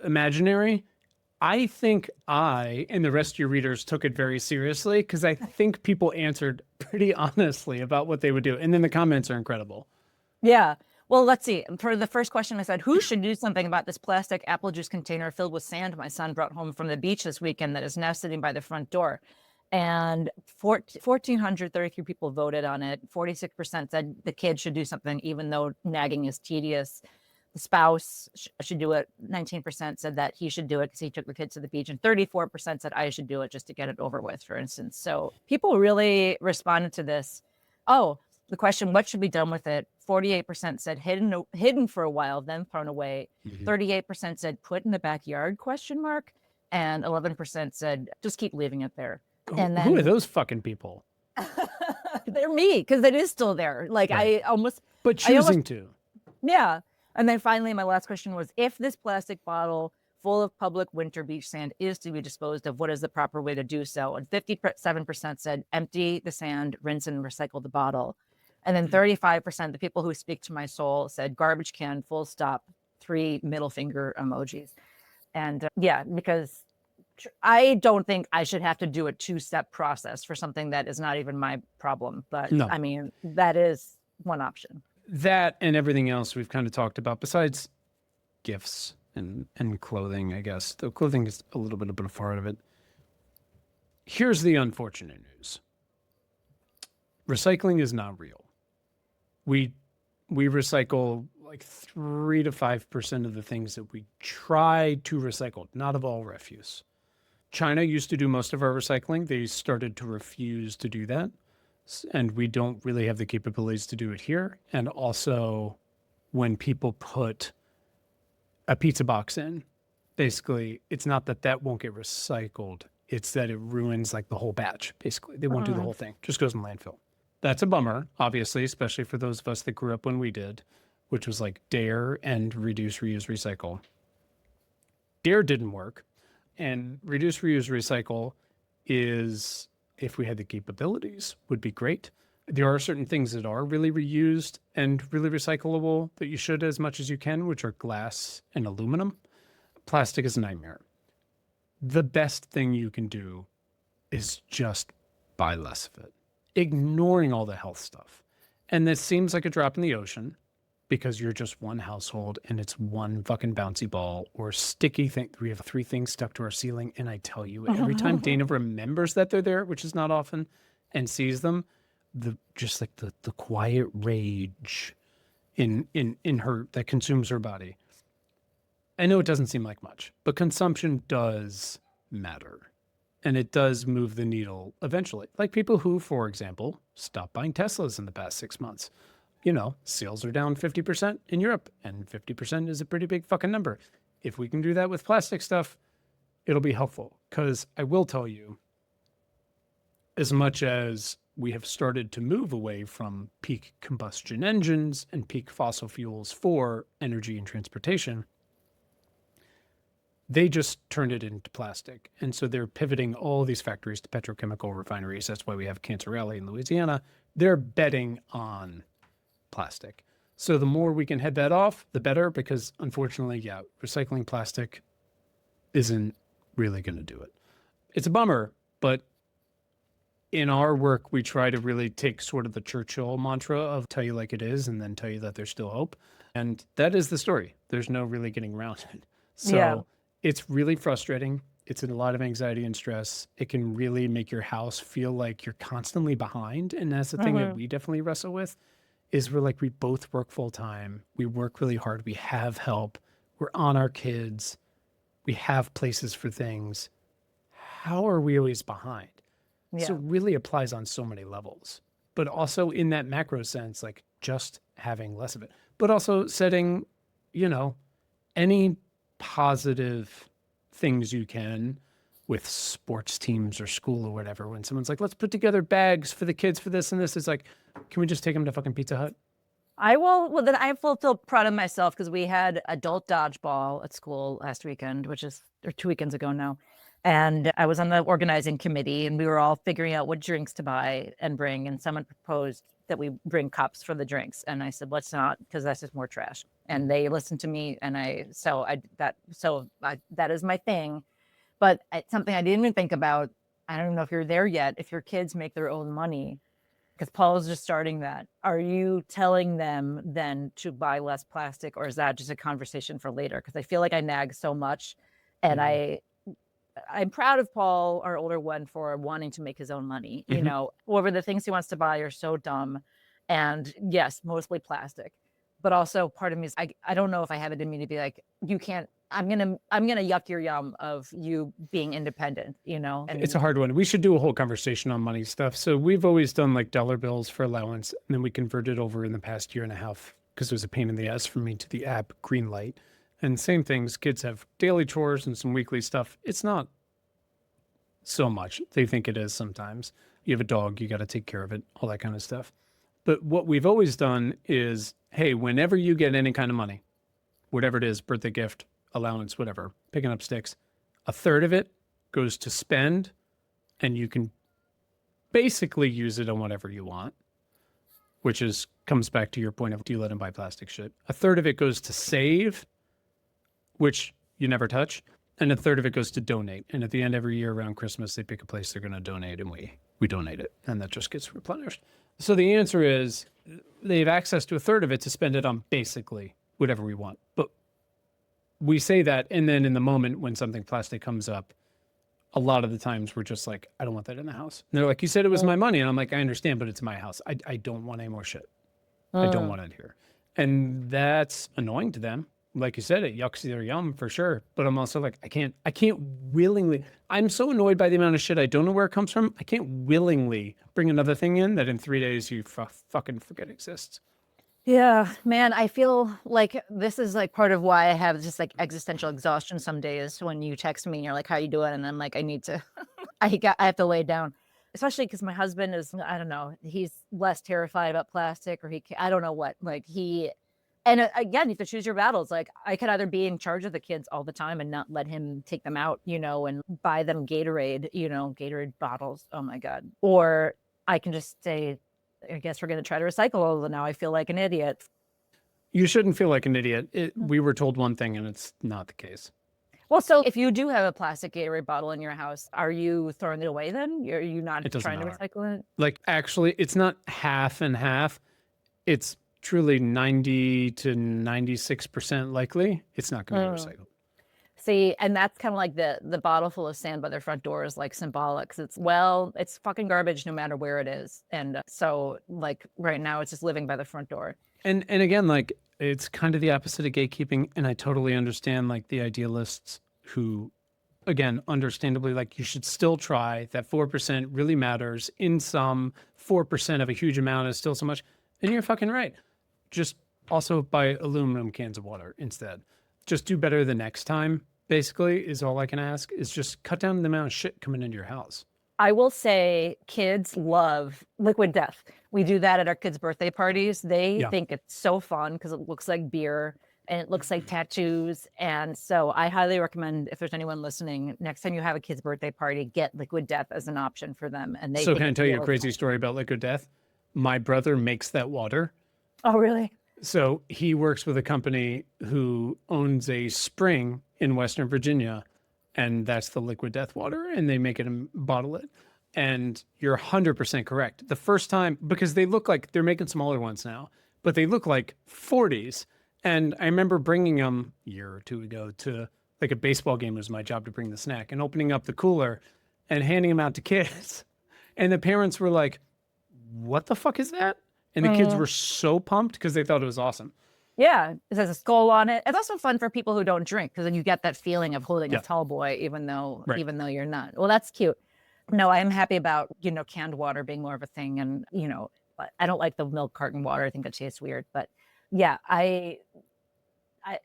imaginary. I think I and the rest of your readers took it very seriously because I think people answered pretty honestly about what they would do. And then the comments are incredible. Yeah. Well, let's see. For the first question, I said, who should do something about this plastic apple juice container filled with sand my son brought home from the beach this weekend that is now sitting by the front door? And 1,433 people voted on it. 46% said the kid should do something, even though nagging is tedious. The spouse should do it. 19% said that he should do it because he took the kids to the beach. And 34% said I should do it just to get it over with, for instance. So people really responded to this. Oh, the question, what should be done with it? 48% said hidden for a while, then thrown away. 38% said put in the backyard, ? And 11% said just keep leaving it there. And then, who are those fucking people? They're me, because it is still there. Like right. But choosing to. Yeah. And then finally, my last question was, if this plastic bottle full of public winter beach sand is to be disposed of, what is the proper way to do so? And 57% said empty the sand, rinse and recycle the bottle. And then 35%, the people who speak to my soul, said garbage can, full stop, 3 middle finger emojis. And yeah, because I don't think I should have to do a 2-step process for something that is not even my problem. But No. I mean, that is one option. That and everything else we've kind of talked about besides gifts and clothing, I guess. Though clothing is a little bit of a part of it. Here's the unfortunate news. Recycling is not real. We recycle like 3 to 5% of the things that we try to recycle, not of all refuse. China used to do most of our recycling. They started to refuse to do that. And we don't really have the capabilities to do it here. And also, when people put a pizza box in, basically, it's not that that won't get recycled. It's that it ruins like the whole batch. Basically, they won't do the whole thing. Just goes in landfill. That's a bummer, obviously, especially for those of us that grew up when we did, which was like DARE and reduce, reuse, recycle. DARE didn't work. And reduce, reuse, recycle is, if we had the capabilities, would be great. There are certain things that are really reused and really recyclable that you should as much as you can, which are glass and aluminum. Plastic is a nightmare. The best thing you can do is just buy less of it, ignoring all the health stuff. And this seems like a drop in the ocean because you're just one household and it's one fucking bouncy ball or sticky thing. We have 3 things stuck to our ceiling. And I tell you, every time Dana remembers that they're there, which is not often, and sees them, the quiet rage in her that consumes her body. I know it doesn't seem like much, but consumption does matter. And it does move the needle eventually. Like people who, for example, stopped buying Teslas in the past 6 months. You know, sales are down 50% in Europe, and 50% is a pretty big fucking number. If we can do that with plastic stuff, it'll be helpful. Because I will tell you, as much as we have started to move away from peak combustion engines and peak fossil fuels for energy and transportation, they just turned it into plastic. And so they're pivoting all these factories to petrochemical refineries. That's why we have Cancer Alley in Louisiana. They're betting on plastic. So the more we can head that off, the better, because unfortunately, yeah, recycling plastic isn't really going to do it. It's a bummer, but in our work, we try to really take sort of the Churchill mantra of tell you like it is and then tell you that there's still hope. And that is the story. There's no really getting around it. So it's really frustrating. It's a lot of anxiety and stress. It can really make your house feel like you're constantly behind. And that's the thing that we definitely wrestle with is we're like, we both work full time. We work really hard. We have help. We're on our kids. We have places for things. How are we always behind? Yeah. So it really applies on so many levels, but also in that macro sense, like just having less of it, but also setting, you know, any positive things you can with sports teams or school or whatever. When someone's like, let's put together bags for the kids for this and this, it's like, can we just take them to fucking Pizza Hut? I will. Well, then I will feel proud of myself because we had adult dodgeball at school last weekend, or 2 weekends ago now. And I was on the organizing committee and we were all figuring out what drinks to buy and bring. And someone proposed that we bring cups for the drinks. And I said, let's not, because that's just more trash. And they listened to me. And that is my thing. But it's something I didn't even think about. I don't know if you're there yet. If your kids make their own money, because Paul is just starting that. Are you telling them then to buy less plastic, or is that just a conversation for later? Because I feel like I nag so much, and I'm proud of Paul, our older one, for wanting to make his own money. You know, however, the things he wants to buy are so dumb, and yes, mostly plastic. But also, part of me is I don't know if I have it in me to be like, you can't. I'm gonna yuck your yum of you being independent, you know? And it's a hard one. We should do a whole conversation on money stuff. So we've always done like dollar bills for allowance. And then we converted over in the past year and a half because it was a pain in the ass for me to the app Greenlight. And same things, kids have daily chores and some weekly stuff. It's not so much. They think it is sometimes. You have a dog, you got to take care of it, all that kind of stuff. But what we've always done is, hey, whenever you get any kind of money, whatever it is, birthday gift, allowance, whatever, picking up sticks, a third of it goes to spend, and you can basically use it on whatever you want, which comes back to your point of, do you let them buy plastic shit? A third of it goes to save, which you never touch. and a third of it goes to donate. And at the end, every year around Christmas, they pick a place they're going to donate, and we donate it, and that just gets replenished. So the answer is they have access to a third of it to spend it on basically whatever we want. But we say that, and then in the moment when something plastic comes up, a lot of the times we're just like, I don't want that in the house. And they're like, you said it was my money. And I'm like, I understand, but it's my house. I don't want any more shit. I don't want it here. And that's annoying to them. Like you said, it yucks their yum for sure. But I'm also like, I can't willingly, I'm so annoyed by the amount of shit I don't know where it comes from. I can't willingly bring another thing in that in 3 days you fucking forget exists. Yeah, man, I feel like this is like part of why I have just like existential exhaustion some days when you text me and you're like, how you doing? And I'm like, I need to, I have to lay down, especially because my husband is, I don't know, he's less terrified about plastic, or I don't know what, like and again, you have to choose your battles. Like I could either be in charge of the kids all the time and not let him take them out, and buy them Gatorade, Gatorade bottles. Oh my God. Or I can just say, I guess we're going to try to recycle, although now I feel like an idiot. You shouldn't feel like an idiot. We were told one thing and it's not the case. Well, so if you do have a plastic Gatorade bottle in your house, are you throwing it away then? Are you not trying to recycle it? Like actually, it's not half and half. It's truly 90 to 96% likely it's not going to be recycled. See, and that's kind of like the bottle full of sand by their front door is like symbolic. 'Cause it's fucking garbage no matter where it is. And so like right now it's just living by the front door. And again, like it's kind of the opposite of gatekeeping. And I totally understand like the idealists who, again, understandably, like you should still try. That 4% really matters. In some 4% of a huge amount is still so much. And you're fucking right. Just also buy aluminum cans of water instead. Just do better the next time. Basically, is all I can ask, is just cut down the amount of shit coming into your house. I will say kids love liquid death. We do that at our kids' birthday parties. They think it's so fun because it looks like beer and it looks like tattoos. And so I highly recommend, if there's anyone listening, next time you have a kid's birthday party, get liquid death as an option for them. And So can I tell you a crazy story about liquid death? My brother makes that water. Oh, really? So he works with a company who owns a spring in Western Virginia, and that's the liquid death water, and they make it and bottle it. And you're 100% correct. The first time, because they look like, they're making smaller ones now, but they look like 40s. And I remember bringing them a year or two ago to like a baseball game. It was my job to bring the snack, and opening up the cooler and handing them out to kids. And the parents were like, what the fuck is that? And the kids were so pumped because they thought it was awesome. Yeah, it has a skull on it. It's also fun for people who don't drink because then you get that feeling of holding a tall boy, even though you're not. Well, that's cute. No, I am happy about canned water being more of a thing, and I don't like the milk carton water. I think it tastes weird, but yeah, I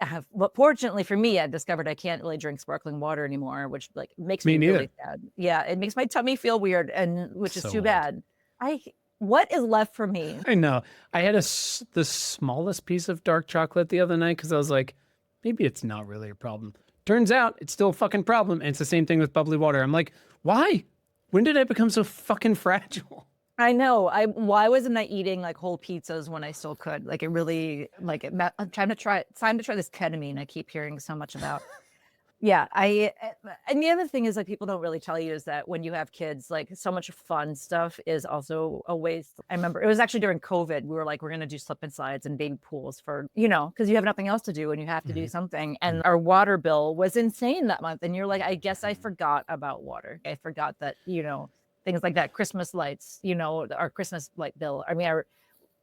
have. But fortunately for me, I discovered I can't really drink sparkling water anymore, which like makes me really sad. Yeah, it makes my tummy feel weird, and which is too bad. What is left for me? I know. I had the smallest piece of dark chocolate the other night because I was like, maybe it's not really a problem. Turns out it's still a fucking problem. And it's the same thing with bubbly water. I'm like, why? When did I become so fucking fragile? I know. Why wasn't I eating like whole pizzas when I still could? Like it really, I'm trying to try. It's time to try this ketamine I keep hearing so much about. Yeah, and the other thing is like people don't really tell you is that when you have kids, like so much fun stuff is also a waste. I remember it was actually during COVID. We were like, we're gonna do slip and slides and baby pools for because you have nothing else to do and you have to do something. And our water bill was insane that month. And you're like, I guess I forgot about water. I forgot that things like that, Christmas lights. Our Christmas light bill. I mean, our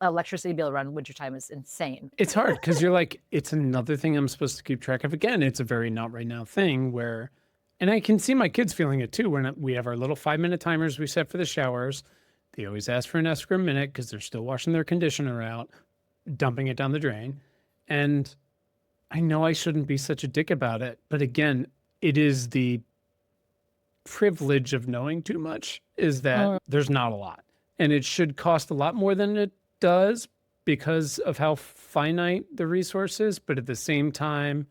electricity bill around wintertime is insane. It's hard because you're like, it's another thing I'm supposed to keep track of. Again, it's a very not right now thing where, and I can see my kids feeling it too. When we have our little 5-minute timers we set for the showers. They always ask for an extra minute because they're still washing their conditioner out, dumping it down the drain. And I know I shouldn't be such a dick about it. But again, it is the privilege of knowing too much is that there's not a lot. And it should cost a lot more than it does because of how finite the resource is, but at the same time,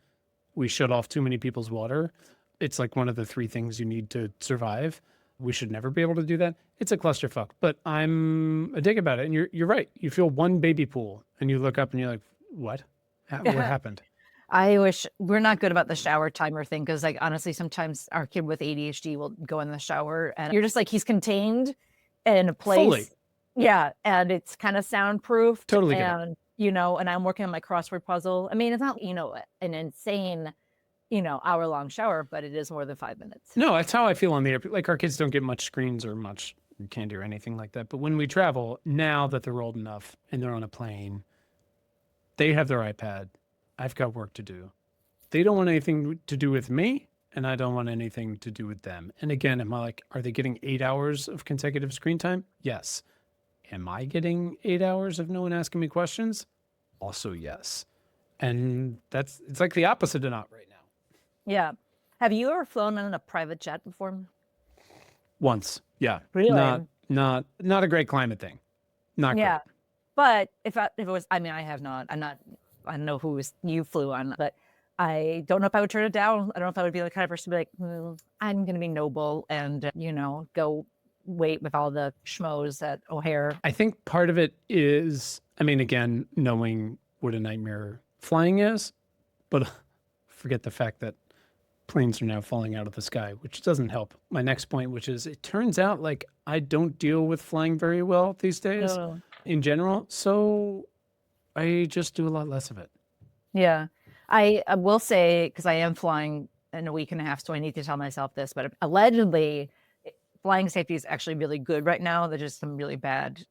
we shut off too many people's water. It's like one of the 3 things you need to survive. We should never be able to do that. It's a clusterfuck, but I'm a dick about it. And you're right. You feel one baby pool and you look up and you're like, what? What happened? I wish we're not good about the shower timer thing because, like, honestly, sometimes our kid with ADHD will go in the shower and you're just like, he's contained in a Fully. place. Yeah. And it's kind of soundproofed. Totally get it. And, and I'm working on my crossword puzzle. I mean, it's not, an insane, hour-long shower, but it is more than 5 minutes. No, that's how I feel on the airplane. Like our kids don't get much screens or much candy or anything like that. But when we travel, now that they're old enough and they're on a plane, they have their iPad. I've got work to do. They don't want anything to do with me, and I don't want anything to do with them. And again, am I like, are they getting 8 hours of consecutive screen time? Yes. Am I getting 8 hours of no one asking me questions? Also, yes. And it's like the opposite of not right now. Yeah. Have you ever flown on a private jet before? Once. Yeah. Really? Not a great climate thing. Not Yeah. great. But if it was, I mean, I have not, I don't know you flew on, but I don't know if I would turn it down. I don't know if I would be the kind of person to be like, I'm going to be noble and, go wait with all the schmoes at O'Hare. I think part of it is, I mean, again, knowing what a nightmare flying is, but forget the fact that planes are now falling out of the sky, which doesn't help. My next point, which is it turns out like I don't deal with flying very well these days in general. So I just do a lot less of it. Yeah. I will say, because I am flying in a week and a half, so I need to tell myself this, but allegedly flying safety is actually really good right now. There's just some really bad,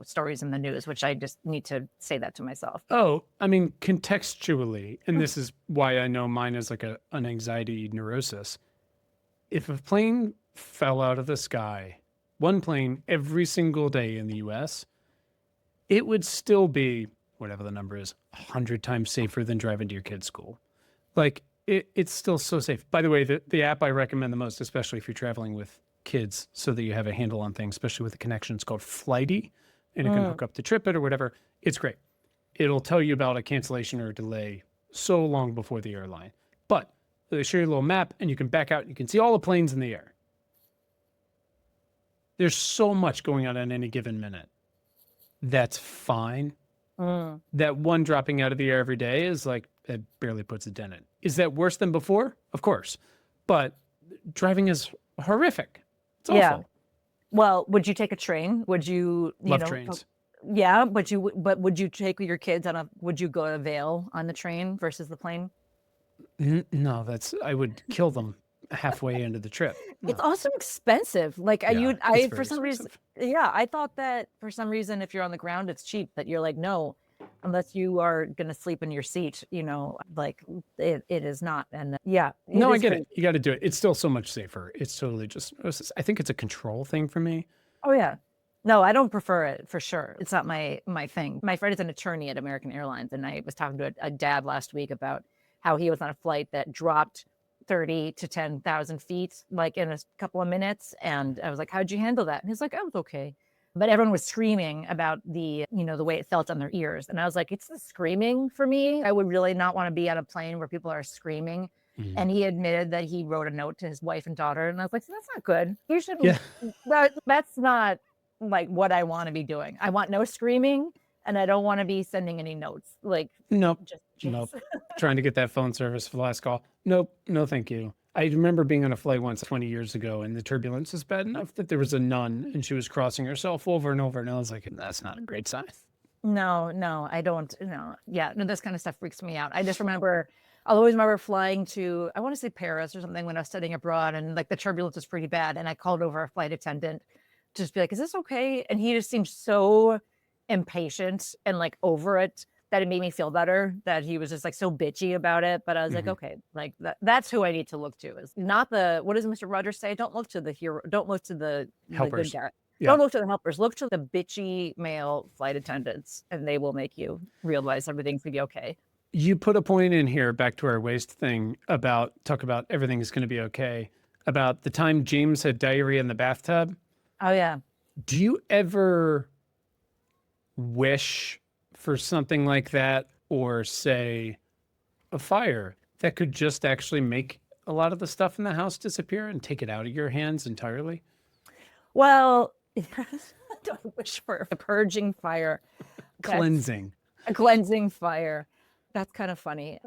stories in the news, which I just need to say that to myself. Oh, I mean, contextually, and this is why I know mine is like an anxiety neurosis. If a plane fell out of the sky, one plane every single day in the US, it would still be, whatever the number is, 100 times safer than driving to your kid's school. Like, it's still so safe. By the way, the app I recommend the most, especially if you're traveling with kids so that you have a handle on things, especially with a connection, it's called Flighty, and it can hook up to TripIt or whatever. It's great. It'll tell you about a cancellation or a delay so long before the airline. But they show you a little map, and you can back out, and you can see all the planes in the air. There's so much going on at any given minute. That's fine. That one dropping out of the air every day is like, it barely puts a dent in. Is that worse than before? Of course. But driving is horrific. It's awful. Yeah. Well, would you take a train? Would you, Love trains. Yeah, but would you take your kids would you go to Vail on the train versus the plane? No, I would kill them halfway into the trip. No. It's also expensive. Like for some reason, I thought that for some reason, if you're on the ground, it's cheap, but you're like, no, unless you are going to sleep in your seat, like it is not. And no, I get it. You got to do it. It's still so much safer. It's totally I think it's a control thing for me. Oh yeah. No, I don't prefer it for sure. It's not my thing. My friend is an attorney at American Airlines, and I was talking to a dad last week about how he was on a flight that dropped 30 to 10,000 feet, like in a couple of minutes. And I was like, how'd you handle that? And he's like, I was okay. But everyone was screaming about the way it felt on their ears. And I was like, it's the screaming for me. I would really not want to be on a plane where people are screaming. Mm-hmm. And he admitted that he wrote a note to his wife and daughter. And I was like, that's not good. You should, that's not like what I want to be doing. I want no screaming. And I don't want to be sending any notes. Like, nope. Nope. Trying to get that phone service for the last call. Nope. No, thank you. I remember being on a flight once 20 years ago, and the turbulence was bad enough that there was a nun and she was crossing herself over and over. And I was like, that's not a great sign. No, I don't. No. Yeah. No, this kind of stuff freaks me out. I just remember, I'll always remember flying to, I want to say Paris or something when I was studying abroad, and like the turbulence was pretty bad. And I called over a flight attendant to just be like, is this okay? And he just seemed so impatient and like over it that it made me feel better, that he was just like so bitchy about it. But I was like, okay, like that's who I need to look to, is not what does Mr. Rogers say? Don't look to the hero. Don't look to the helpers. The good guy. Yeah. Don't look to the helpers. Look to the bitchy male flight attendants, and they will make you realize everything's gonna be okay. You put a point in here, back to our waste thing, talk about everything's going to be okay, about the time James had diarrhea in the bathtub. Oh yeah. Do you ever wish for something like that, or say a fire that could just actually make a lot of the stuff in the house disappear and take it out of your hands entirely? Well, I don't wish for a purging fire. Cleansing. A cleansing fire. That's kind of funny.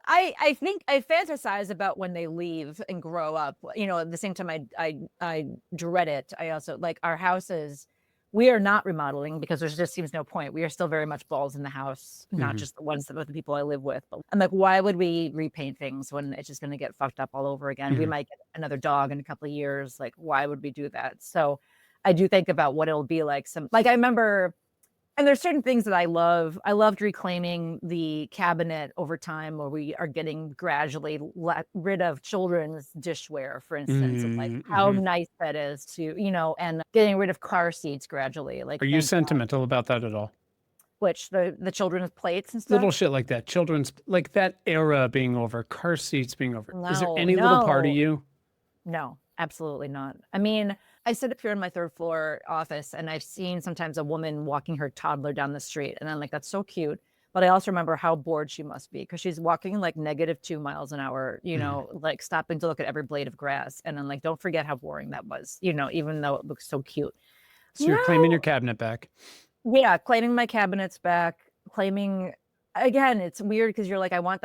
I think I fantasize about when they leave and grow up. At the same time, I dread it. I also like our houses. We are not remodeling because there just seems no point. We are still very much balls in the house, not just the ones that with the people I live with. But I'm like, why would we repaint things when it's just going to get fucked up all over again? We might get another dog in a couple of years. Like, why would we do that? So, I do think about what it'll be like. I remember. And there's certain things that I love. I loved reclaiming the cabinet over time where we are getting gradually rid of children's dishware, for instance, and like how nice that is to, and getting rid of car seats gradually. Like, Are you sentimental about that at all? which the children's plates and Little stuff? shit like that. Children's, like that era being over, car seats being over. Is there No, any little part of no. you? No, absolutely not. I mean, I sit up here in my third floor office and I've seen sometimes a woman walking her toddler down the street. And I'm like, that's so cute. But I also remember how bored she must be because she's walking like -2 miles an hour, like stopping to look at every blade of grass. And I'm like, don't forget how boring that was, even though it looks so cute. So you're claiming your cabinet back. Yeah, claiming my cabinets back, claiming again, it's weird because you're like, I want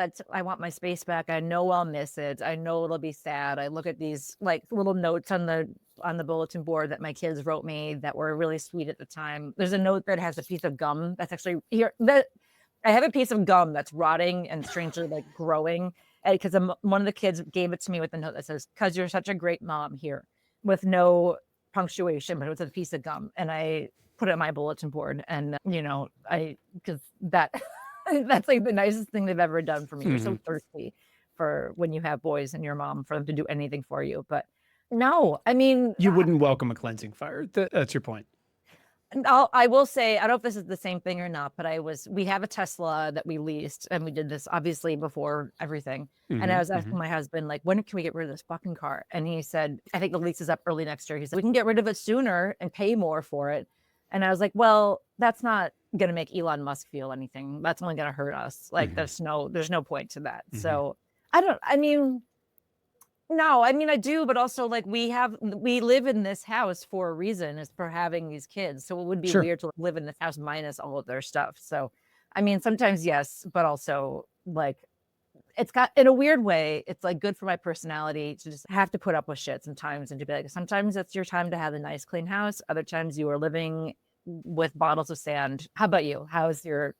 my space back. I know I'll miss it. I know it'll be sad. I look at these like little notes on the bulletin board that my kids wrote me that were really sweet at the time. There's a note that has a piece of gum that's actually here. That I have a piece of gum that's rotting and strangely like growing because one of the kids gave it to me with a note that says, "Cause you're such a great mom," here with no punctuation, but it was a piece of gum, and I put it on my bulletin board, and because that that's like the nicest thing they've ever done for me. You're so thirsty for when you have boys and your mom for them to do anything for you, but no, I mean, You wouldn't welcome a cleansing fire. That's your point. I will say, I don't know if this is the same thing or not, but we have a Tesla that we leased and we did this obviously before everything. And I was asking my husband, like, when can we get rid of this fucking car? And he said, I think the lease is up early next year. He said, we can get rid of it sooner and pay more for it. And I was like, well, that's not going to make Elon Musk feel anything. That's only going to hurt us. Like, there's no point to that. So no, I mean, I do, but also like we live in this house for a reason, is for having these kids. So it would be weird to live in this house minus all of their stuff. So, I mean, sometimes yes, but also like it's got, in a weird way, it's like good for my personality to just have to put up with shit sometimes and to be like, sometimes it's your time to have a nice clean house. Other times you are living with bottles of sand. How about you? How's your,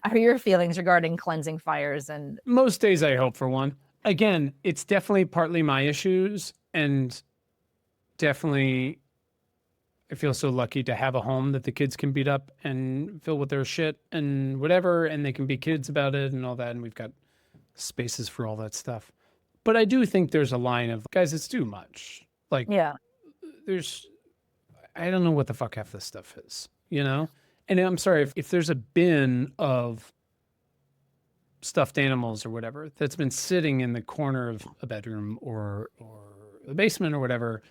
are your feelings regarding cleansing fires? And Most days I hope for one. Again, it's definitely partly my issues, and definitely I feel so lucky to have a home that the kids can beat up and fill with their shit and whatever, and they can be kids about it and all that, and we've got spaces for all that stuff. But I do think there's a line of, guys, it's too much. Like, yeah, I don't know what the fuck half this stuff is, And I'm sorry, if there's a bin of stuffed animals or whatever that's been sitting in the corner of a bedroom or the basement or whatever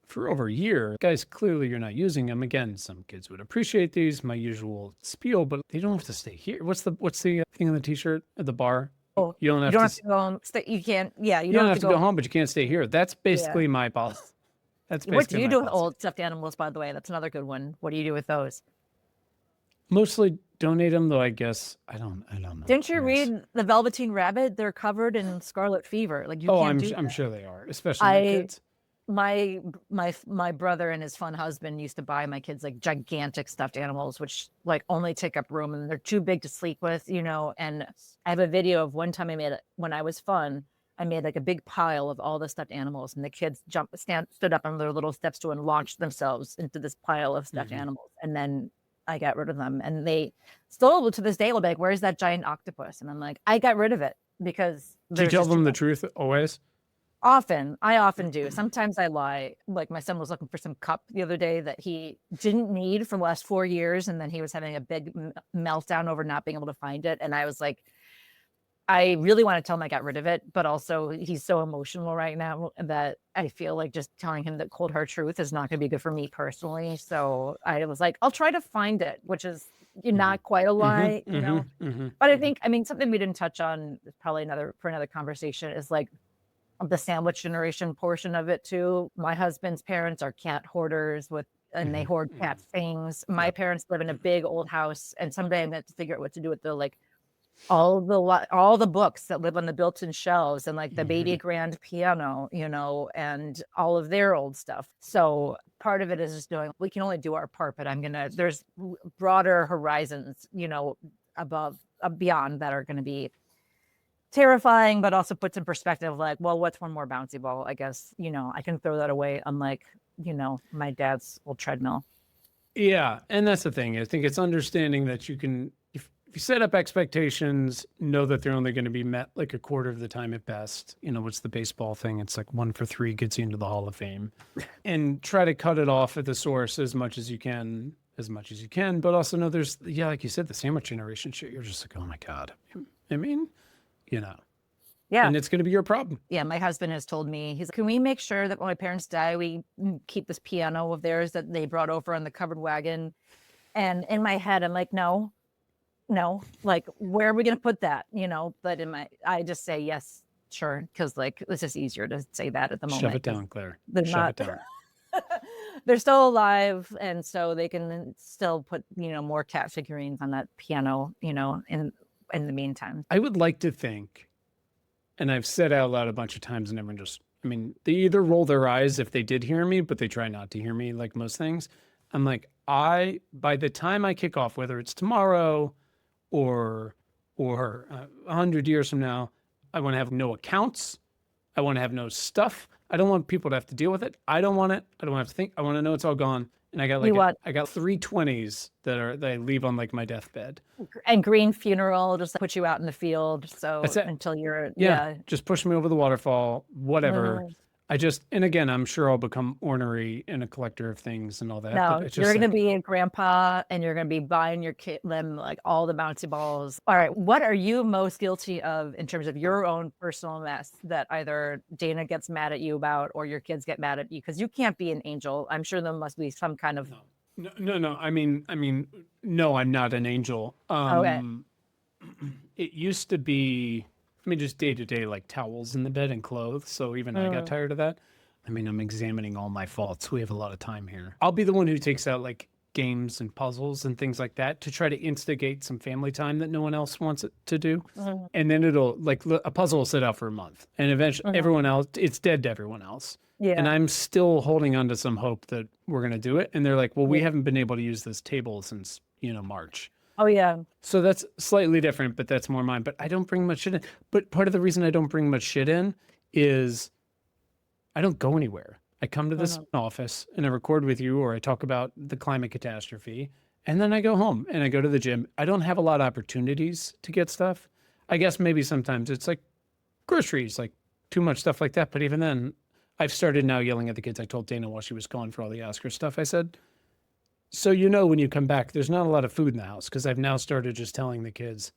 for over a year, guys, clearly you're not using them. Again, some kids would appreciate these, my usual spiel, but they don't have to stay here. What's the thing on the t-shirt at the bar? oh, You don't have to go home. You can't. Yeah, you don't have to go home, but you can't stay here. That's basically my policy. That's basically what do you my do with policy. old stuffed animals, by the way? That's another good one. What do you do with those? Mostly donate them, though. I guess I don't know. Didn't you read The Velveteen Rabbit? They're covered in scarlet fever. Like, you Oh, can't do I'm that. sure they are, especially my kids. My brother and his fun husband used to buy my kids like gigantic stuffed animals, which like only take up room and they're too big to sleep with, And I have a video of one time when I was fun. I made like a big pile of all the stuffed animals, and the kids stood up on their little step stool and launched themselves into this pile of stuffed animals. And then I got rid of them, and they still to this day will be like, "Where's that giant octopus?" And I'm like, I got rid of it because. Do you tell them the truth always? I often do. Sometimes I lie. Like my son was looking for some cup the other day that he didn't need for the last 4 years, and then he was having a big meltdown over not being able to find it. And I was like, I really want to tell him I got rid of it, but also he's so emotional right now that I feel like just telling him the cold hard truth is not going to be good for me personally. So I was like, I'll try to find it, which is not quite a lie, But I think, something we didn't touch on is probably another conversation is like the sandwich generation portion of it too. My husband's parents are cat hoarders and they hoard cat things. My parents live in a big old house, and someday I'm going to figure out what to do with the like all the books that live on the built-in shelves and like the baby Mhm. grand piano, and all of their old stuff. So part of it is just doing, we can only do our part, but there's broader horizons, above, beyond, that are going to be terrifying, but also puts in perspective, like, well, what's one more bouncy ball? I guess, I can throw that away, unlike, my dad's old treadmill. Yeah, and that's the thing. I think it's understanding that if you set up expectations, know that they're only going to be met like a quarter of the time at best. What's the baseball thing? It's like 1 for 3 gets you into the Hall of Fame, and try to cut it off at the source as much as you can, But also know there's, yeah, like you said, the sandwich generation shit. You're just like, oh my god. I mean, you know, Yeah. and it's going to be your problem. Yeah, my husband has told me, he's like, can we make sure that when my parents die, we keep this piano of theirs that they brought over on the covered wagon? And in my head, I'm like, no, like, where are we going to put that? But I just say, yes, sure. Cause like, it's just easier to say that at the moment. Shove it down, Claire. Shove it down. They're still alive. And so they can still put, more cat figurines on that piano, in the meantime. I would like to think, and I've said out loud a bunch of times, and everyone they either roll their eyes if they did hear me, but they try not to hear me, like most things. I'm like, by the time I kick off, whether it's tomorrow or 100 years from now, I want to have no accounts. I want to have no stuff. I don't want people to have to deal with it. I don't want it. I don't want to have to think. I want to know it's all gone. And I got I got 3 20s that I leave on like my deathbed. And green funeral, just put you out in the field. So until you're, just push me over the waterfall, whatever. And again, I'm sure I'll become ornery and a collector of things and all that. No, but you're going to be a grandpa and you're going to be buying your kid them like all the bouncy balls. All right. What are you most guilty of in terms of your own personal mess that either Dana gets mad at you about or your kids get mad at you? Because you can't be an angel. I'm sure there must be some kind of. No. I mean, no, I'm not an angel. Okay. It used to be, just day to day, like towels in the bed and clothes. So even I got tired of that. I'm examining all my faults. We have a lot of time here. I'll be the one who takes out like games and puzzles and things like that to try to instigate some family time that no one else wants it to do. And then it'll, like, a puzzle will sit out for a month. And eventually everyone else, it's dead to everyone else. Yeah. And I'm still holding on to some hope that we're going to do it. And they're like, well, we haven't been able to use this table since, March. Oh, yeah. So that's slightly different, but that's more mine. But I don't bring much shit in. But part of the reason I don't bring much shit in is I don't go anywhere. I come to this office and I record with you, or I talk about the climate catastrophe, and then I go home and I go to the gym. I don't have a lot of opportunities to get stuff. I guess maybe sometimes it's like groceries, like too much stuff like that. But even then, I've started now yelling at the kids. I told Dana while she was gone for all the Oscar stuff, I said, so when you come back, there's not a lot of food in the house, because I've now started just telling the kids,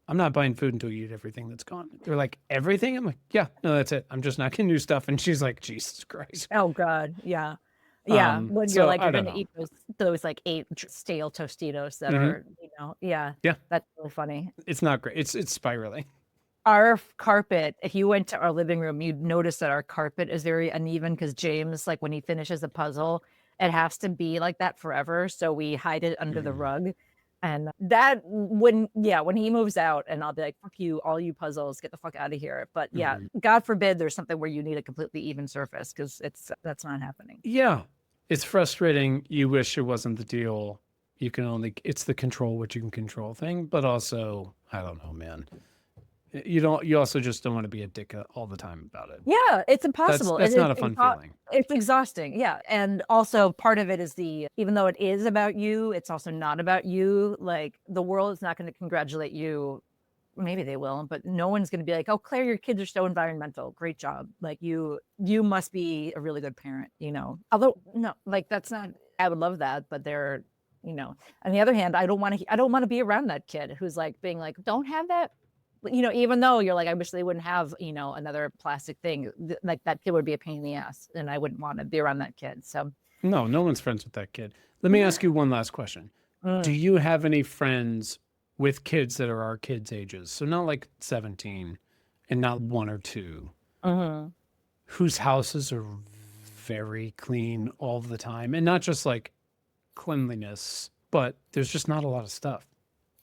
I'm not buying food until you eat everything that's gone. They're like, everything? I'm like, yeah, no, that's it. I'm just not getting new stuff. And she's like, Jesus Christ. Oh, God. Yeah. Yeah. When you're like, you're going to eat those like 8 stale Tostitos that are, yeah. Yeah. That's really funny. It's not great. It's spiraling. Our carpet, if you went to our living room, you'd notice that our carpet is very uneven because James, like when he finishes a puzzle, it has to be like that forever. So we hide it under the rug. And that when he moves out, and I'll be like, fuck you, all you puzzles, get the fuck out of here. But yeah, God forbid there's something where you need a completely even surface, because that's not happening. Yeah. It's frustrating. You wish it wasn't the deal. It's the control what you can control thing, but also, I don't know, man. You also just don't want to be a dick all the time about it. Yeah, it's impossible. That's not a fun feeling. It's exhausting. Yeah. And also part of it is even though it is about you, it's also not about you. Like, the world is not going to congratulate you. Maybe they will, but no one's going to be like, oh, Claire, your kids are so environmental. Great job. Like, you must be a really good parent, although no, like, that's not, I would love that, but they're, on the other hand, I don't want to be around that kid who's like being like, don't have that. Even though you're like, I wish they wouldn't have, another plastic thing, like that kid would be a pain in the ass, and I wouldn't want to be around that kid. So no one's friends with that kid. Let me ask you one last question. Do you have any friends with kids that are our kids' ages? So not like 17 and not 1 or 2, whose houses are very clean all the time, and not just like cleanliness, but there's just not a lot of stuff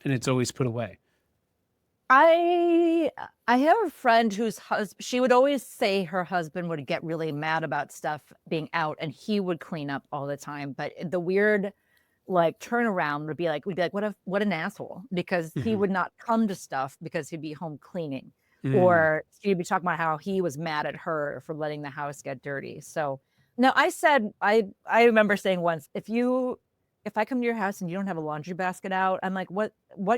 and it's always put away. I I have a friend whose husband, she would always say her husband would get really mad about stuff being out and he would clean up all the time. But the weird like turnaround would be like, we'd be like, what an asshole, because he Hmm. would not come to stuff because he'd be home cleaning. Mm. Or she'd be talking about how he was mad at her for letting the house get dirty. So no, I said I remember saying once, if I come to your house and you don't have a laundry basket out, I'm like, what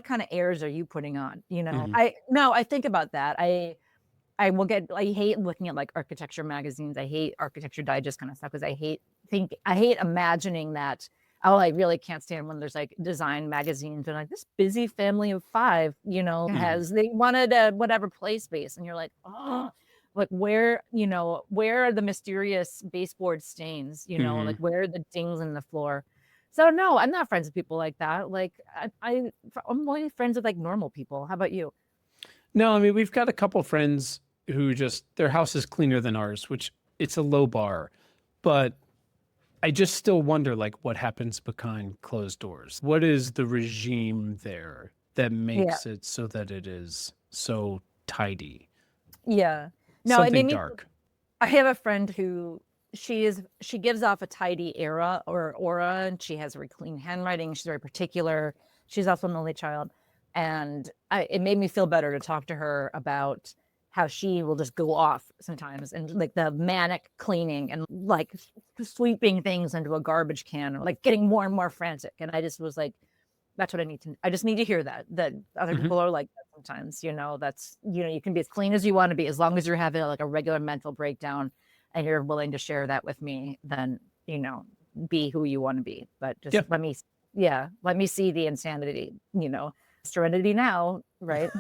kind of airs are you putting on? You know, Hmm. I think about that. I hate looking at like architecture magazines. I hate architecture digest kind of stuff because I hate imagining that. Oh, I really can't stand when there's like design magazines and like this busy family of five, Hmm. they wanted a whatever play space. And you're like, oh, like where are the mysterious baseboard stains, like Hmm. where are the dings in the floor? So no, I'm not friends with people like that. Like I'm only friends with like normal people. How about you? No, I mean, we've got a couple friends who just, their house is cleaner than ours, which it's a low bar. But I just still wonder, like, what happens behind closed doors? What is the regime there that Yeah. makes it so that it is so tidy? Yeah. No, it made Something me dark. I have a friend who she gives off a tidy era or aura, and she has very clean handwriting. She's very particular. She's also an only child. And it made me feel better to talk to her about how she will just go off sometimes and like the manic cleaning and like sweeping things into a garbage can or like getting more and more frantic. And I just was like, that's what I just need to hear that other Hmm. people are like that sometimes, that's, you can be as clean as you want to be, as long as you're having like a regular mental breakdown and you're willing to share that with me, then, be who you want to be. But Yeah. just let me see the insanity, serenity now, right?